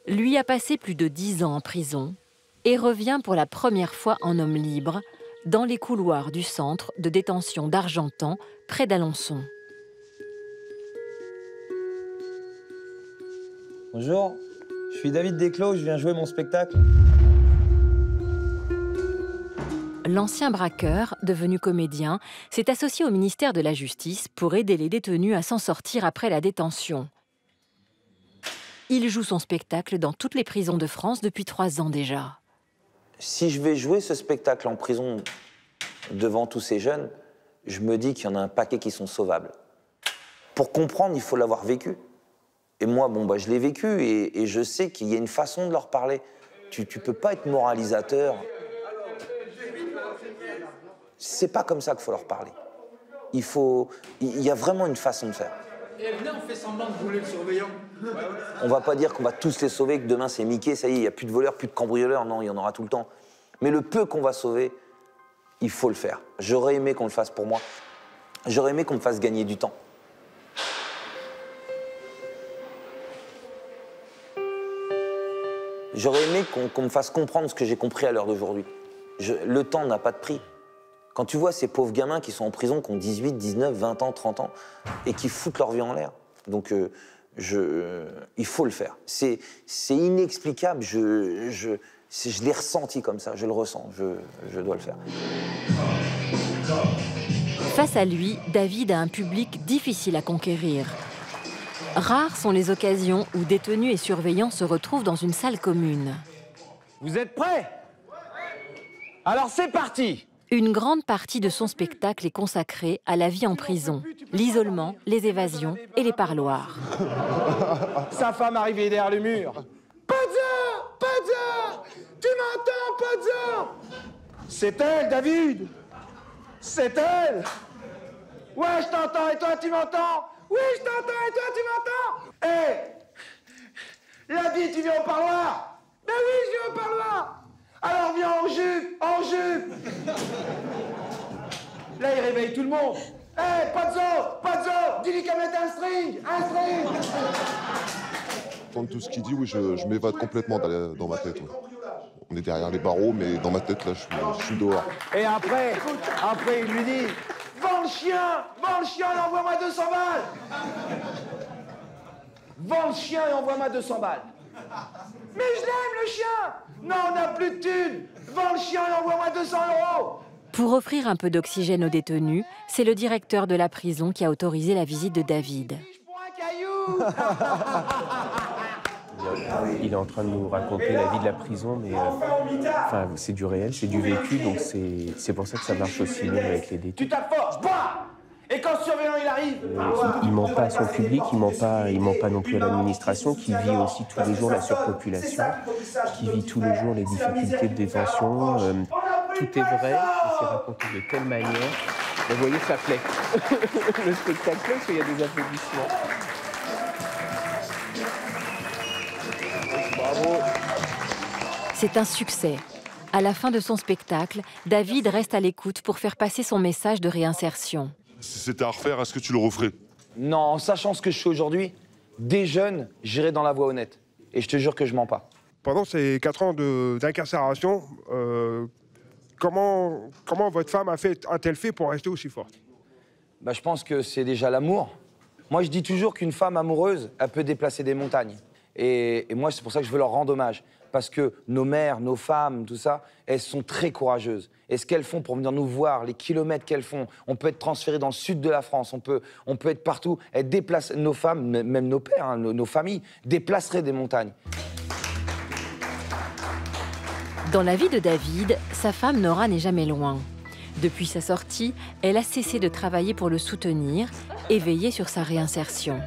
Lui a passé plus de 10 ans en prison et revient pour la première fois en homme libre dans les couloirs du centre de détention d'Argentan, près d'Alençon. Bonjour, je suis David Desclos, je viens jouer mon spectacle. L'ancien braqueur, devenu comédien, s'est associé au ministère de la Justice pour aider les détenus à s'en sortir après la détention. Il joue son spectacle dans toutes les prisons de France depuis 3 ans déjà. Si je vais jouer ce spectacle en prison devant tous ces jeunes, je me dis qu'il y en a un paquet qui sont sauvables. Pour comprendre, il faut l'avoir vécu. Et moi, je l'ai vécu et je sais qu'il y a une façon de leur parler. Tu peux pas être moralisateur. C'est pas comme ça qu'il faut leur parler. Il y a vraiment une façon de faire. Et venez, on fait semblant de voler le surveillant. On va pas dire qu'on va tous les sauver, que demain c'est Mickey, ça y est, il n'y a plus de voleurs, plus de cambrioleurs. Non, il y en aura tout le temps. Mais le peu qu'on va sauver, il faut le faire. J'aurais aimé qu'on le fasse pour moi. J'aurais aimé qu'on me fasse gagner du temps. J'aurais aimé qu'on me fasse comprendre ce que j'ai compris à l'heure d'aujourd'hui. Le temps n'a pas de prix. Quand tu vois ces pauvres gamins qui sont en prison, qui ont 18, 19, 20 ans, 30 ans, et qui foutent leur vie en l'air. Donc, il faut le faire. C'est inexplicable. Je l'ai ressenti comme ça, je le ressens. Je dois le faire. Face à lui, David a un public difficile à conquérir. Rares sont les occasions où détenus et surveillants se retrouvent dans une salle commune. Vous êtes prêts? Alors c'est parti! Une grande partie de son spectacle est consacrée à la vie en prison, l'isolement, les évasions et les parloirs. Sa femme arrivée derrière le mur. Pozzo! Pozzo! Tu m'entends, Pozzo? C'est elle, David! C'est elle! Ouais, je t'entends, et toi, tu m'entends? Oui, je t'entends, et toi, tu m'entends? Hé! La vie, tu viens au parloir? Ben oui, je viens au parloir! Alors viens en jupe, en jupe! Là, il réveille tout le monde. Hé, Pozzo! Pozzo! Dis-lui qu'à mettre un string! Un string! Quand tout ce qu'il dit, oui, je m'évade complètement dans ma tête. Ouais. On est derrière les barreaux, mais dans ma tête, là, je suis dehors. Et après, il lui dit, vends le chien et envoie-moi 200 balles. Vends le chien et envoie-moi 200 balles. Mais je l'aime, le chien. Non, on n'a plus de thunes. Vends le chien et envoie-moi 200 €. Pour offrir un peu d'oxygène aux détenus, c'est le directeur de la prison qui a autorisé la visite de David. Il est en train de nous raconter la vie de la prison, mais enfin, c'est du réel, c'est du vécu, donc c'est pour ça que ça marche aussi bien avec les détenus. Tu t'apportes, bah! Et quand le surveillant il arrive, il ment pas à son public, il ment pas non plus à l'administration, qui vit aussi tous les jours la surpopulation, qui vit tous les jours les difficultés de détention. Tout est vrai, et c'est raconté de telle manière. Vous voyez, ça plaît. Le spectacle, parce qu'il y a des applaudissements. Bravo. C'est un succès. À la fin de son spectacle, David reste à l'écoute pour faire passer son message de réinsertion. Si c'était à refaire, est-ce que tu le referais? Non, en sachant ce que je suis aujourd'hui, des jeunes, j'irai dans la voie honnête. Et je te jure que je mens pas. Pendant ces 4 ans d'incarcération, comment votre femme a-t-elle fait pour rester aussi forte? Bah, je pense que c'est déjà l'amour. Moi, je dis toujours qu'une femme amoureuse, elle peut déplacer des montagnes. Et moi, c'est pour ça que je veux leur rendre hommage. Parce que nos mères, nos femmes, tout ça, elles sont très courageuses. Et ce qu'elles font pour venir nous voir, les kilomètres qu'elles font, on peut être transféré dans le sud de la France, on peut être partout. Elles déplacent, nos femmes, même nos pères, hein, nos familles, déplaceraient des montagnes. Dans la vie de David, sa femme Nora n'est jamais loin. Depuis sa sortie, elle a cessé de travailler pour le soutenir et veiller sur sa réinsertion.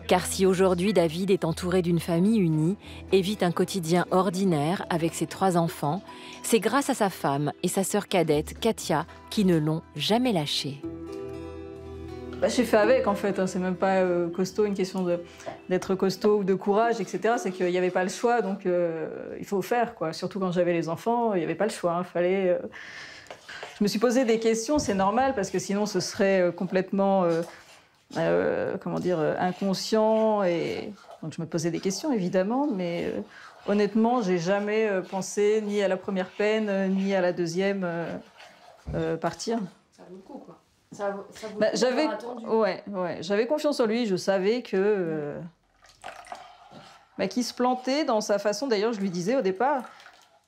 Car si aujourd'hui David est entouré d'une famille unie et vit un quotidien ordinaire avec ses 3 enfants, c'est grâce à sa femme et sa sœur cadette, Katia, qui ne l'ont jamais lâché. Bah, j'ai fait avec, en fait. Hein. C'est même pas costaud, une question d'être costaud ou de courage, etc. C'est qu'il n'y avait pas le choix, donc il faut faire, quoi. Surtout quand j'avais les enfants, il n'y avait pas le choix. Hein. Fallait, Je me suis posé des questions, c'est normal, parce que sinon ce serait complètement... comment dire, inconscient, et donc je me posais des questions évidemment, mais honnêtement j'ai jamais pensé ni à la première peine ni à la deuxième partir. Ça vaut le coup, quoi. Ça vaut j'avais confiance en lui, je savais que qu'il se plantait dans sa façon. D'ailleurs je lui disais au départ,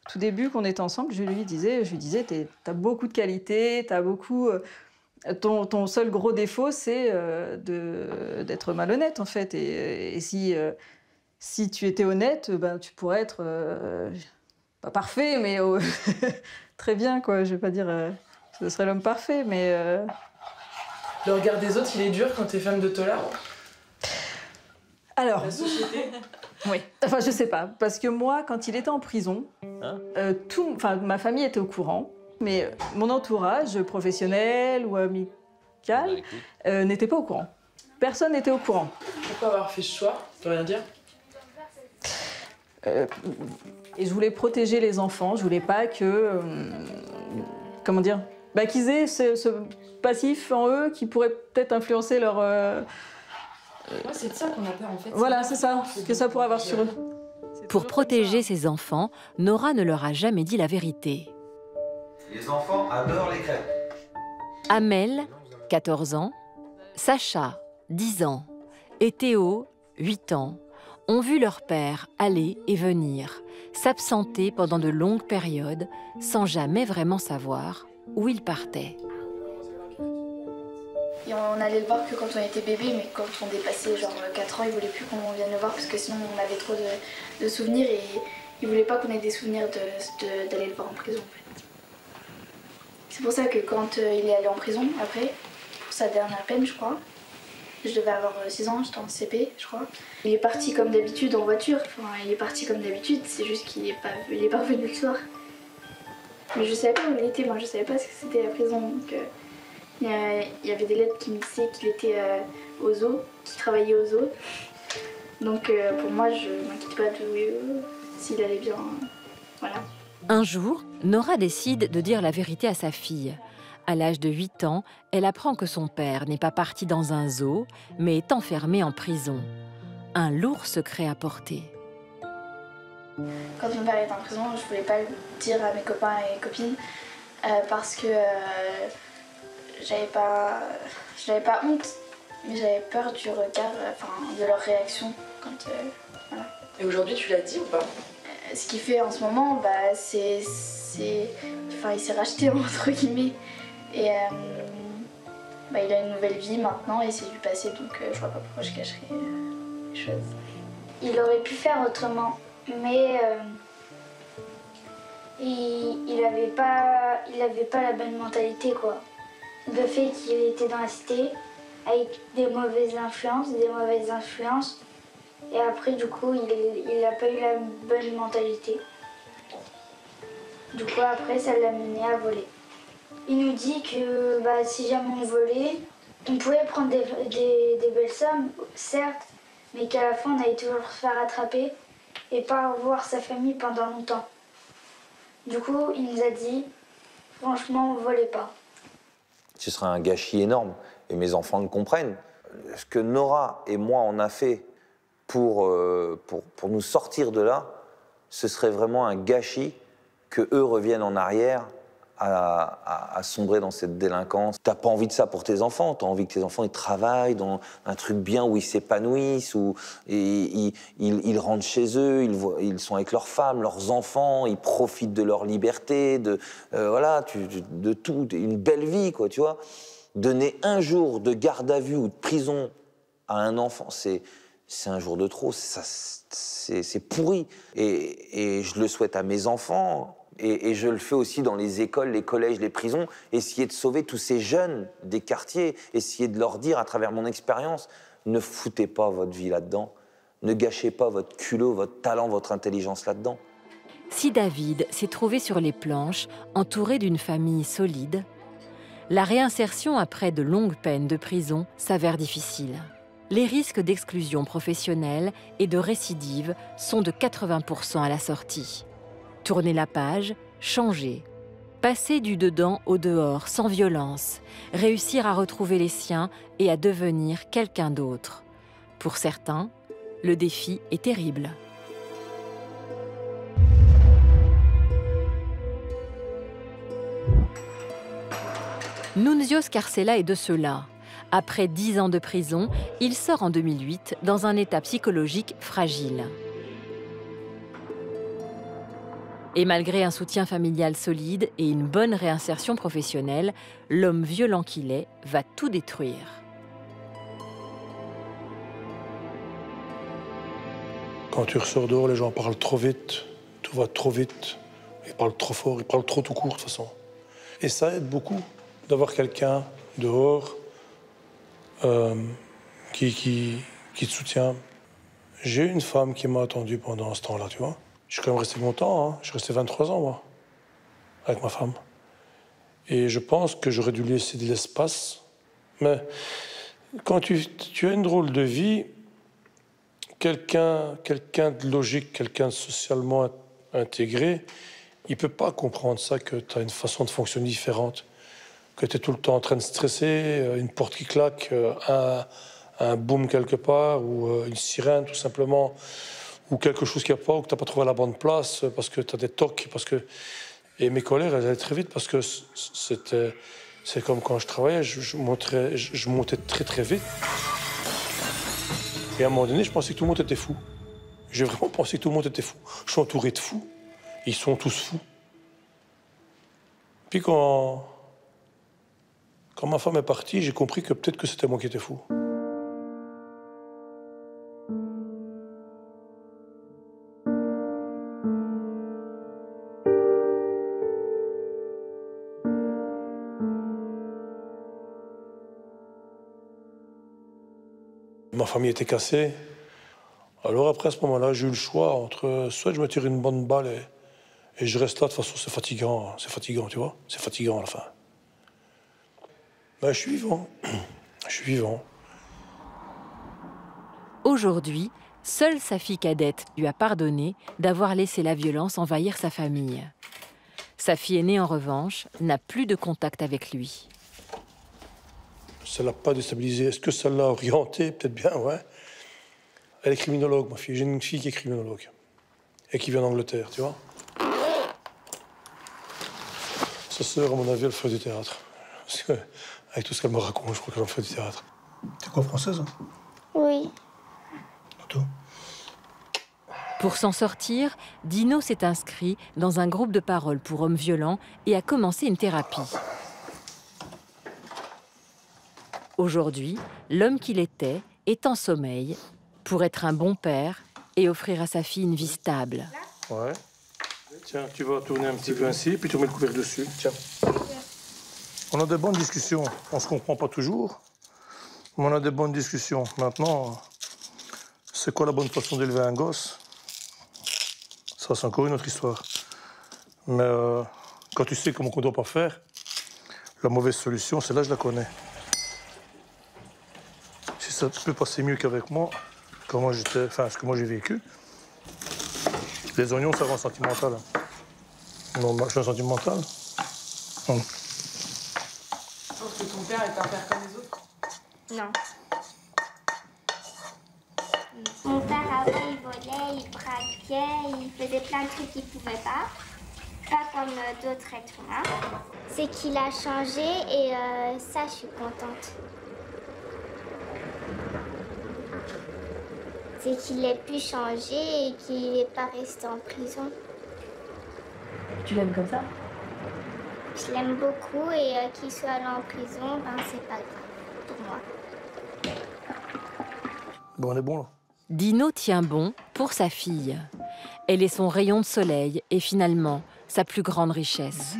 tout début qu'on était ensemble, je lui disais t'as beaucoup de qualités, t'as beaucoup ton seul gros défaut, c'est d'être malhonnête, en fait. Et si tu étais honnête, tu pourrais être... pas parfait, mais très bien, quoi. Je vais pas dire que ce serait l'homme parfait, mais... Le regard des autres, il est dur quand t'es femme de tôlard? Alors... La société? Oui. Enfin, je sais pas. Parce que moi, quand il était en prison, ma famille était au courant. Mais mon entourage professionnel ou amical n'était pas au courant. Personne n'était au courant. Pourquoi avoir fait ce choix? Ça peut rien dire. Et je voulais protéger les enfants. Je voulais pas que... comment dire, qu'ils aient ce passif en eux qui pourrait peut-être influencer leur... c'est de ça qu'on a peur, en fait. Voilà, c'est ça. Que ça pourrait avoir sur eux. Pour protéger ses enfants, Nora ne leur a jamais dit la vérité. Les enfants adorent les crêpes. Amel, 14 ans, Sacha, 10 ans, et Théo, 8 ans, ont vu leur père aller et venir, s'absenter pendant de longues périodes, sans jamais vraiment savoir où il partait. Et on allait le voir que quand on était bébé, mais quand on dépassait genre 4 ans, il voulait plus qu'on vienne le voir parce que sinon on avait trop de souvenirs et il voulait pas qu'on ait des souvenirs d'aller le voir en prison en fait. C'est pour ça que quand il est allé en prison après, pour sa dernière peine je crois, je devais avoir 6 ans, j'étais en CP je crois. Il est parti comme d'habitude en voiture, enfin il est parti comme d'habitude, c'est juste qu'il est pas revenu le soir. Mais je savais pas où il était, moi je savais pas ce que c'était la prison. Donc, il y avait des lettres qui me disaient qu'il était au zoo, qu'il travaillait au zoo. Donc pour moi je m'inquiète pas de s'il allait bien. Voilà. Un jour, Nora décide de dire la vérité à sa fille. À l'âge de 8 ans, elle apprend que son père n'est pas parti dans un zoo, mais est enfermé en prison. Un lourd secret à porter. Quand mon père était en prison, je voulais pas le dire à mes copains et copines parce que j'avais pas honte, mais j'avais peur du regard, de leur réaction quand voilà. Et aujourd'hui, tu l'as dit ou pas? Ce qu'il fait en ce moment, il s'est racheté entre guillemets et il a une nouvelle vie maintenant et c'est du passé, donc je vois pas pourquoi je cacherais les choses. Il aurait pu faire autrement, mais il avait pas la bonne mentalité quoi. Le fait qu'il était dans la cité avec des mauvaises influences et après du coup il a pas eu la bonne mentalité. Du coup après ça l'a mené à voler. Il nous dit que si jamais on volait, on pouvait prendre des belles sommes, certes, mais qu'à la fin on allait toujours se faire attraper et pas revoir sa famille pendant longtemps. Du coup il nous a dit, franchement on volait pas. Ce serait un gâchis énorme et mes enfants le comprennent. Ce que Nora et moi on a fait pour nous sortir de là, ce serait vraiment un gâchis que eux reviennent en arrière à sombrer dans cette délinquance. T'as pas envie de ça pour tes enfants, t'as envie que tes enfants ils travaillent dans un truc bien où ils s'épanouissent, où ils rentrent chez eux, ils sont avec leurs femmes, leurs enfants, ils profitent de leur liberté, de tout, une belle vie quoi, tu vois. Donner un jour de garde à vue ou de prison à un enfant, c'est un jour de trop, c'est pourri. Et je le souhaite à mes enfants. Et je le fais aussi dans les écoles, les collèges, les prisons, essayer de sauver tous ces jeunes des quartiers, essayer de leur dire à travers mon expérience, ne foutez pas votre vie là-dedans, ne gâchez pas votre culot, votre talent, votre intelligence là-dedans. Si David s'est trouvé sur les planches, entouré d'une famille solide, la réinsertion après de longues peines de prison s'avère difficile. Les risques d'exclusion professionnelle et de récidive sont de 80% à la sortie. Tourner la page, changer, passer du dedans au dehors sans violence, réussir à retrouver les siens et à devenir quelqu'un d'autre. Pour certains, le défi est terrible. Nunzio Scarcella est de ceux-là. Après 10 ans de prison, il sort en 2008 dans un état psychologique fragile. Et malgré un soutien familial solide et une bonne réinsertion professionnelle, l'homme violent qu'il est va tout détruire. Quand tu ressors dehors, les gens parlent trop vite, tout va trop vite, ils parlent trop fort, ils parlent trop tout court de toute façon. Et ça aide beaucoup d'avoir quelqu'un dehors qui te soutient. J'ai une femme qui m'a attendu pendant ce temps-là, tu vois. Je suis quand même resté longtemps, hein. Je suis resté 23 ans, moi, avec ma femme. Et je pense que j'aurais dû laisser de l'espace. Mais quand tu as une drôle de vie, quelqu'un de logique, quelqu'un de socialement intégré, il ne peut pas comprendre ça, que tu as une façon de fonctionner différente, que tu es tout le temps en train de stresser, une porte qui claque, un boom quelque part, ou une sirène, tout simplement, ou quelque chose qui n'a pas, ou que tu n'as pas trouvé la bonne place, parce que tu as des tocs, parce que... Et mes colères, elles allaient très vite, parce que c'est comme quand je travaillais, je montais très très vite. Et à un moment donné, je pensais que tout le monde était fou. J'ai vraiment pensé que tout le monde était fou. Je suis entouré de fous. Ils sont tous fous. Puis quand Quand ma femme est partie, j'ai compris que peut-être que c'était moi qui étais fou. Ma famille était cassée. Alors après, à ce moment-là, j'ai eu le choix entre soit je me tire une bonne balle et je reste là. De toute façon, c'est fatigant, tu vois. C'est fatigant à la fin. Ben, je suis vivant. Je suis vivant. Aujourd'hui, seule sa fille cadette lui a pardonné d'avoir laissé la violence envahir sa famille. Sa fille aînée, en revanche, n'a plus de contact avec lui. Ça l'a pas déstabilisé. Est-ce que ça l'a orienté? Peut-être bien, ouais. Elle est criminologue, ma fille. J'ai une fille qui est criminologue. Et qui vient d'Angleterre, tu vois. Sa sœur, à mon avis, elle fait du théâtre. Parce que, avec tout ce qu'elle me raconte, je crois qu'elle en fait du théâtre. T'es quoi, française, hein? Oui. Tout. Pour s'en sortir, Dino s'est inscrit dans un groupe de parole pour hommes violents et a commencé une thérapie. Aujourd'hui, l'homme qu'il était est en sommeil pour être un bon père et offrir à sa fille une vie stable. Ouais. Tiens, tu vas tourner un petit peu ainsi, puis tu mets le couvercle dessus. Tiens. On a des bonnes discussions. On ne se comprend pas toujours, mais on a des bonnes discussions. Maintenant, c'est quoi la bonne façon d'élever un gosse? Ça, c'est encore une autre histoire. Mais quand tu sais comment on ne doit pas faire, la mauvaise solution, celle-là, je la connais. Si ça peut passer mieux qu'avec moi, comment j'étais, enfin, ce que moi j'ai vécu, les oignons, ça rend sentimental. Non, moi, je suis un sentimental. Je pense que ton père est un père comme les autres. Non. Mon père, avant, il volait, il braquait, il faisait plein de trucs qu'il ne pouvait pas. Pas comme d'autres êtres humains. C'est qu'il a changé et ça, je suis contente. C'est qu'il ait pu changer et qu'il n'est pas resté en prison. Tu l'aimes comme ça? Je l'aime beaucoup et qu'il soit allé en prison, ben c'est pas grave pour moi. Bon, on est bon là. Dino tient bon pour sa fille. Elle est son rayon de soleil et finalement sa plus grande richesse.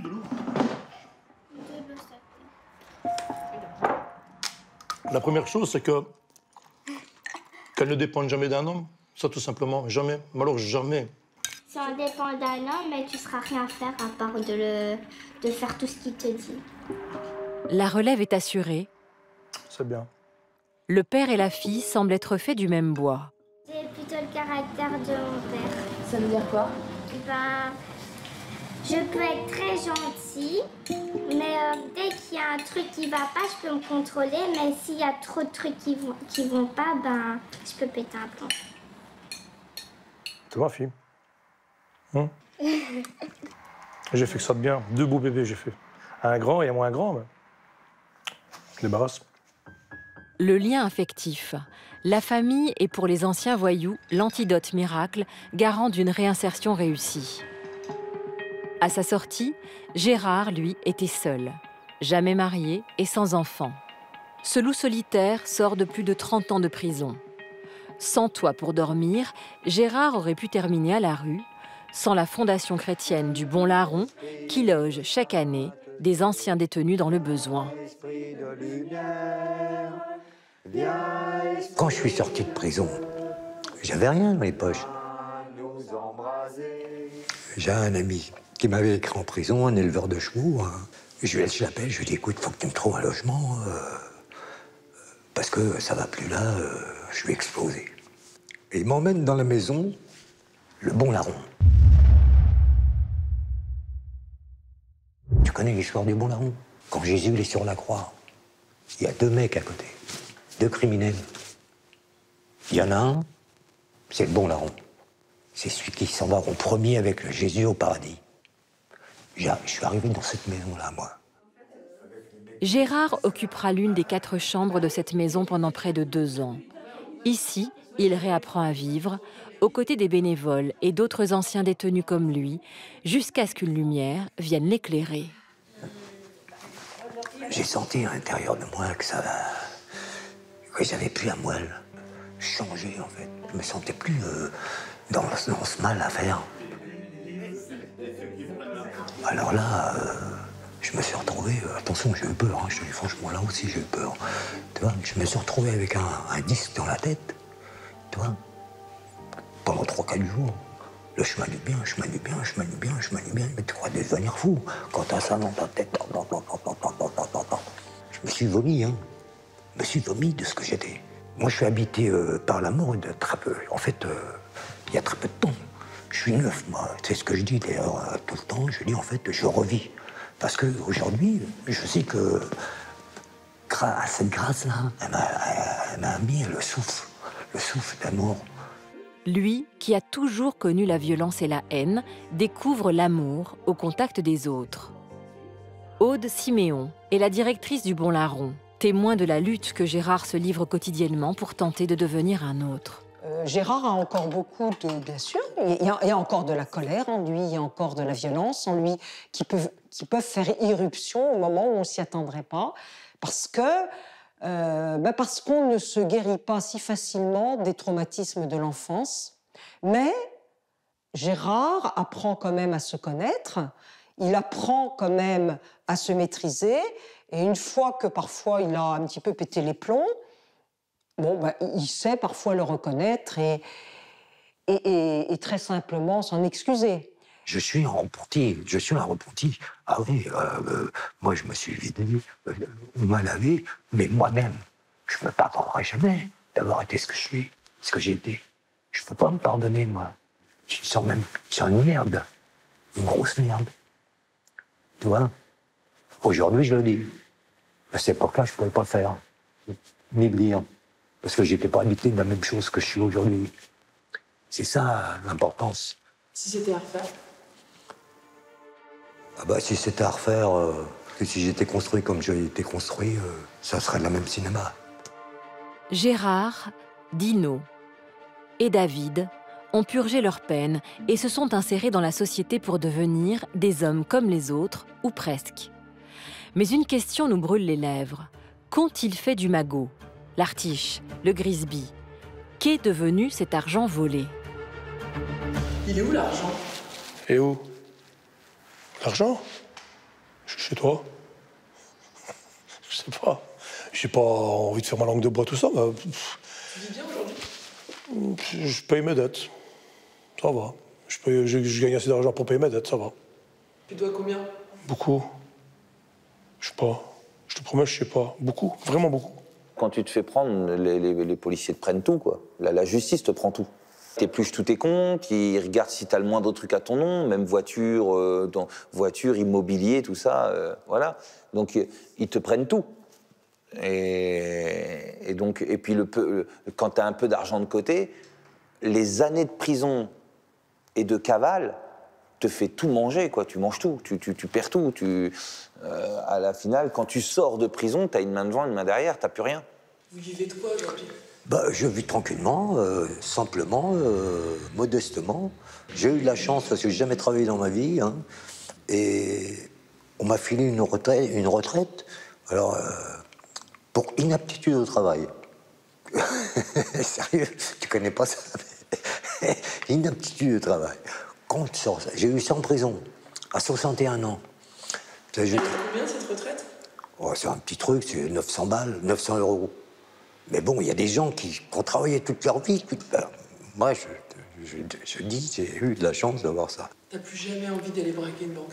La première chose, c'est que qu'elle ne dépende jamais d'un homme. Ça, tout simplement, jamais. Mais alors, jamais. Si on dépend d'un homme, mais tu ne sauras rien faire à part de faire tout ce qu'il te dit. La relève est assurée. C'est bien. Le père et la fille semblent être faits du même bois. J'ai plutôt le caractère de mon père. Ça veut dire quoi? Ben, je peux être très gentille, mais dès qu'il y a un truc qui va pas, je peux me contrôler. Mais s'il y a trop de trucs qui vont pas, ben, je peux péter un plomb. C'est ma fille. J'ai fait que ça de bien. 2 beaux bébés, j'ai fait. Un grand et un moins grand, mais je débarrasse. Le lien affectif. La famille est pour les anciens voyous l'antidote miracle, garant d'une réinsertion réussie. À sa sortie, Gérard, lui, était seul, jamais marié et sans enfant. Ce loup solitaire sort de plus de 30 ans de prison. Sans toit pour dormir, Gérard aurait pu terminer à la rue, sans la fondation chrétienne du Bon Larron, qui loge chaque année des anciens détenus dans le besoin. Quand je suis sorti de prison, j'avais rien dans les poches. J'ai un ami qui m'avait écrit en prison, un éleveur de chevaux. Je l'appelle, je lui dis, écoute, faut que tu me trouves un logement, parce que ça va plus là, je vais exploser. Et il m'emmène dans la maison, le Bon Larron. Tu connais l'histoire du Bon Larron? Quand Jésus il est sur la croix, il y a 2 mecs à côté, 2 criminels. Il y en a un, c'est le Bon Larron. C'est celui qui s'en va en premier avec le Jésus au paradis. Je suis arrivé dans cette maison-là, moi. Gérard occupera l'une des 4 chambres de cette maison pendant près de 2 ans. Ici, il réapprend à vivre, aux côtés des bénévoles et d'autres anciens détenus comme lui, jusqu'à ce qu'une lumière vienne l'éclairer. J'ai senti à l'intérieur de moi que j'avais plus la moelle. Changé, en fait. Je me sentais plus dans ce mal à faire. Alors là, je me suis retrouvé... attention, j'ai eu peur, hein, je te dis franchement, là aussi j'ai eu peur. Tu vois, je me suis retrouvé avec un disque dans la tête, tu vois, pendant 3-4 jours. Le chemin du bien, chemin du bien, chemin du bien, chemin du bien. Mais tu crois devenir fou quand t'as ça dans ta tête. Je me suis vomi, hein. Je me suis vomi de ce que j'étais. Moi, je suis habité par l'amour de très peu. En fait, il y a très peu de temps. Je suis neuf, moi. C'est ce que je dis d'ailleurs tout le temps. Je dis, en fait, je revis. Parce qu'aujourd'hui, je sais que à cette grâce-là, elle m'a mis le souffle d'amour. Lui, qui a toujours connu la violence et la haine, découvre l'amour au contact des autres. Aude Siméon est la directrice du Bon Larron, témoin de la lutte que Gérard se livre quotidiennement pour tenter de devenir un autre. Gérard a encore beaucoup de... Bien sûr, il y a encore de la colère en lui, il y a encore de la violence en lui qui peuvent faire irruption au moment où on ne s'y attendrait pas, parce qu'on ne se guérit pas si facilement des traumatismes de l'enfance. Mais Gérard apprend quand même à se connaître, il apprend quand même à se maîtriser, et une fois que parfois il a un petit peu pété les plombs, il sait parfois le reconnaître et très simplement s'en excuser. Je suis un repenti. Ah oui, moi je me suis vidé, on m'a lavé, mais moi-même, je ne me pardonnerai jamais d'avoir été ce que je suis, ce que j'ai été. Je ne peux pas me pardonner, moi. Je sens une merde, une grosse merde. Tu vois? Aujourd'hui, je le dis. À cette époque-là, je ne pouvais pas faire, ni le dire. Parce que je n'étais pas habité de la même chose que je suis aujourd'hui. C'est ça l'importance. Si c'était à refaire? Si c'était à refaire, si j'étais construit comme j'ai été construit, ça serait le même cinéma. Gérard, Dino et David ont purgé leur peine et se sont insérés dans la société pour devenir des hommes comme les autres, ou presque. Mais une question nous brûle les lèvres. Qu'ont-ils fait du magot, l'artiche, le Grisby? Qu'est devenu cet argent volé? Il est où l'argent? Et où? L'argent? Chez toi? Je sais pas. J'ai pas envie de faire ma langue de bois, tout ça. Mais... Tu vis bien aujourd'hui? Je paye mes dettes. Ça va. Je gagne assez d'argent pour payer mes dettes, ça va. Tu dois combien? Beaucoup. Je sais pas. Je te promets, je sais pas. Beaucoup. Vraiment beaucoup. Quand tu te fais prendre, les policiers te prennent tout, quoi. La justice te prend tout. T'épluches tous tes comptes, ils regardent si t'as le moindre truc à ton nom, même voiture, immobilier, tout ça, voilà. Donc, ils te prennent tout. Et puis, quand t'as un peu d'argent de côté, les années de prison et de cavale te fait tout manger, quoi. Tu manges tout, tu perds tout. À la finale, quand tu sors de prison, t'as une main devant, une main derrière, t'as plus rien. Vous vivez de quoi aujourd'hui? Je vis tranquillement, simplement, modestement. J'ai eu de la chance parce que j'ai jamais travaillé dans ma vie, hein, et on m'a filé une retraite. Alors, pour inaptitude au travail. Sérieux, tu connais pas ça? Inaptitude au travail. Quand tu sors ça, j'ai eu ça en prison, à 61 ans. Elle coûte combien cette retraite? C'est un petit truc, c'est 900 balles, 900 €. Mais bon, il y a des gens qui ont travaillé toute leur vie. Moi, je dis, j'ai eu de la chance d'avoir ça. T'as plus jamais envie d'aller braquer une banque?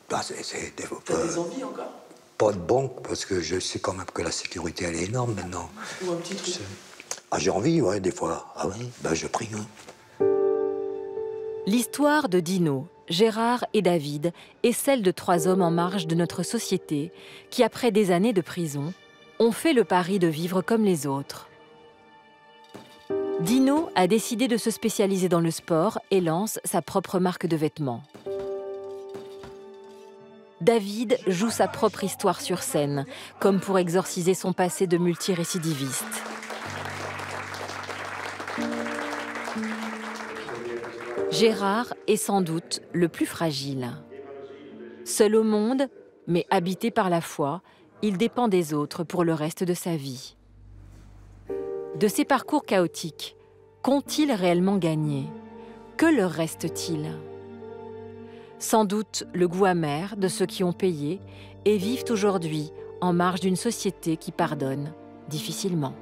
T'as des envies encore? Pas de banque, parce que je sais quand même que la sécurité, elle est énorme maintenant. Ou un petit truc? J'ai envie, ouais, des fois. Ah oui, je prie. Hein. L'histoire de Dino, Gérard et David est celle de 3 hommes en marge de notre société qui, après des années de prison, ont fait le pari de vivre comme les autres. Dino a décidé de se spécialiser dans le sport et lance sa propre marque de vêtements. David joue sa propre histoire sur scène, comme pour exorciser son passé de multirécidiviste. Gérard est sans doute le plus fragile. Seul au monde, mais habité par la foi, il dépend des autres pour le reste de sa vie. De ces parcours chaotiques, qu'ont-ils réellement gagné? Que leur reste-t-il? Sans doute le goût amer de ceux qui ont payé et vivent aujourd'hui en marge d'une société qui pardonne difficilement.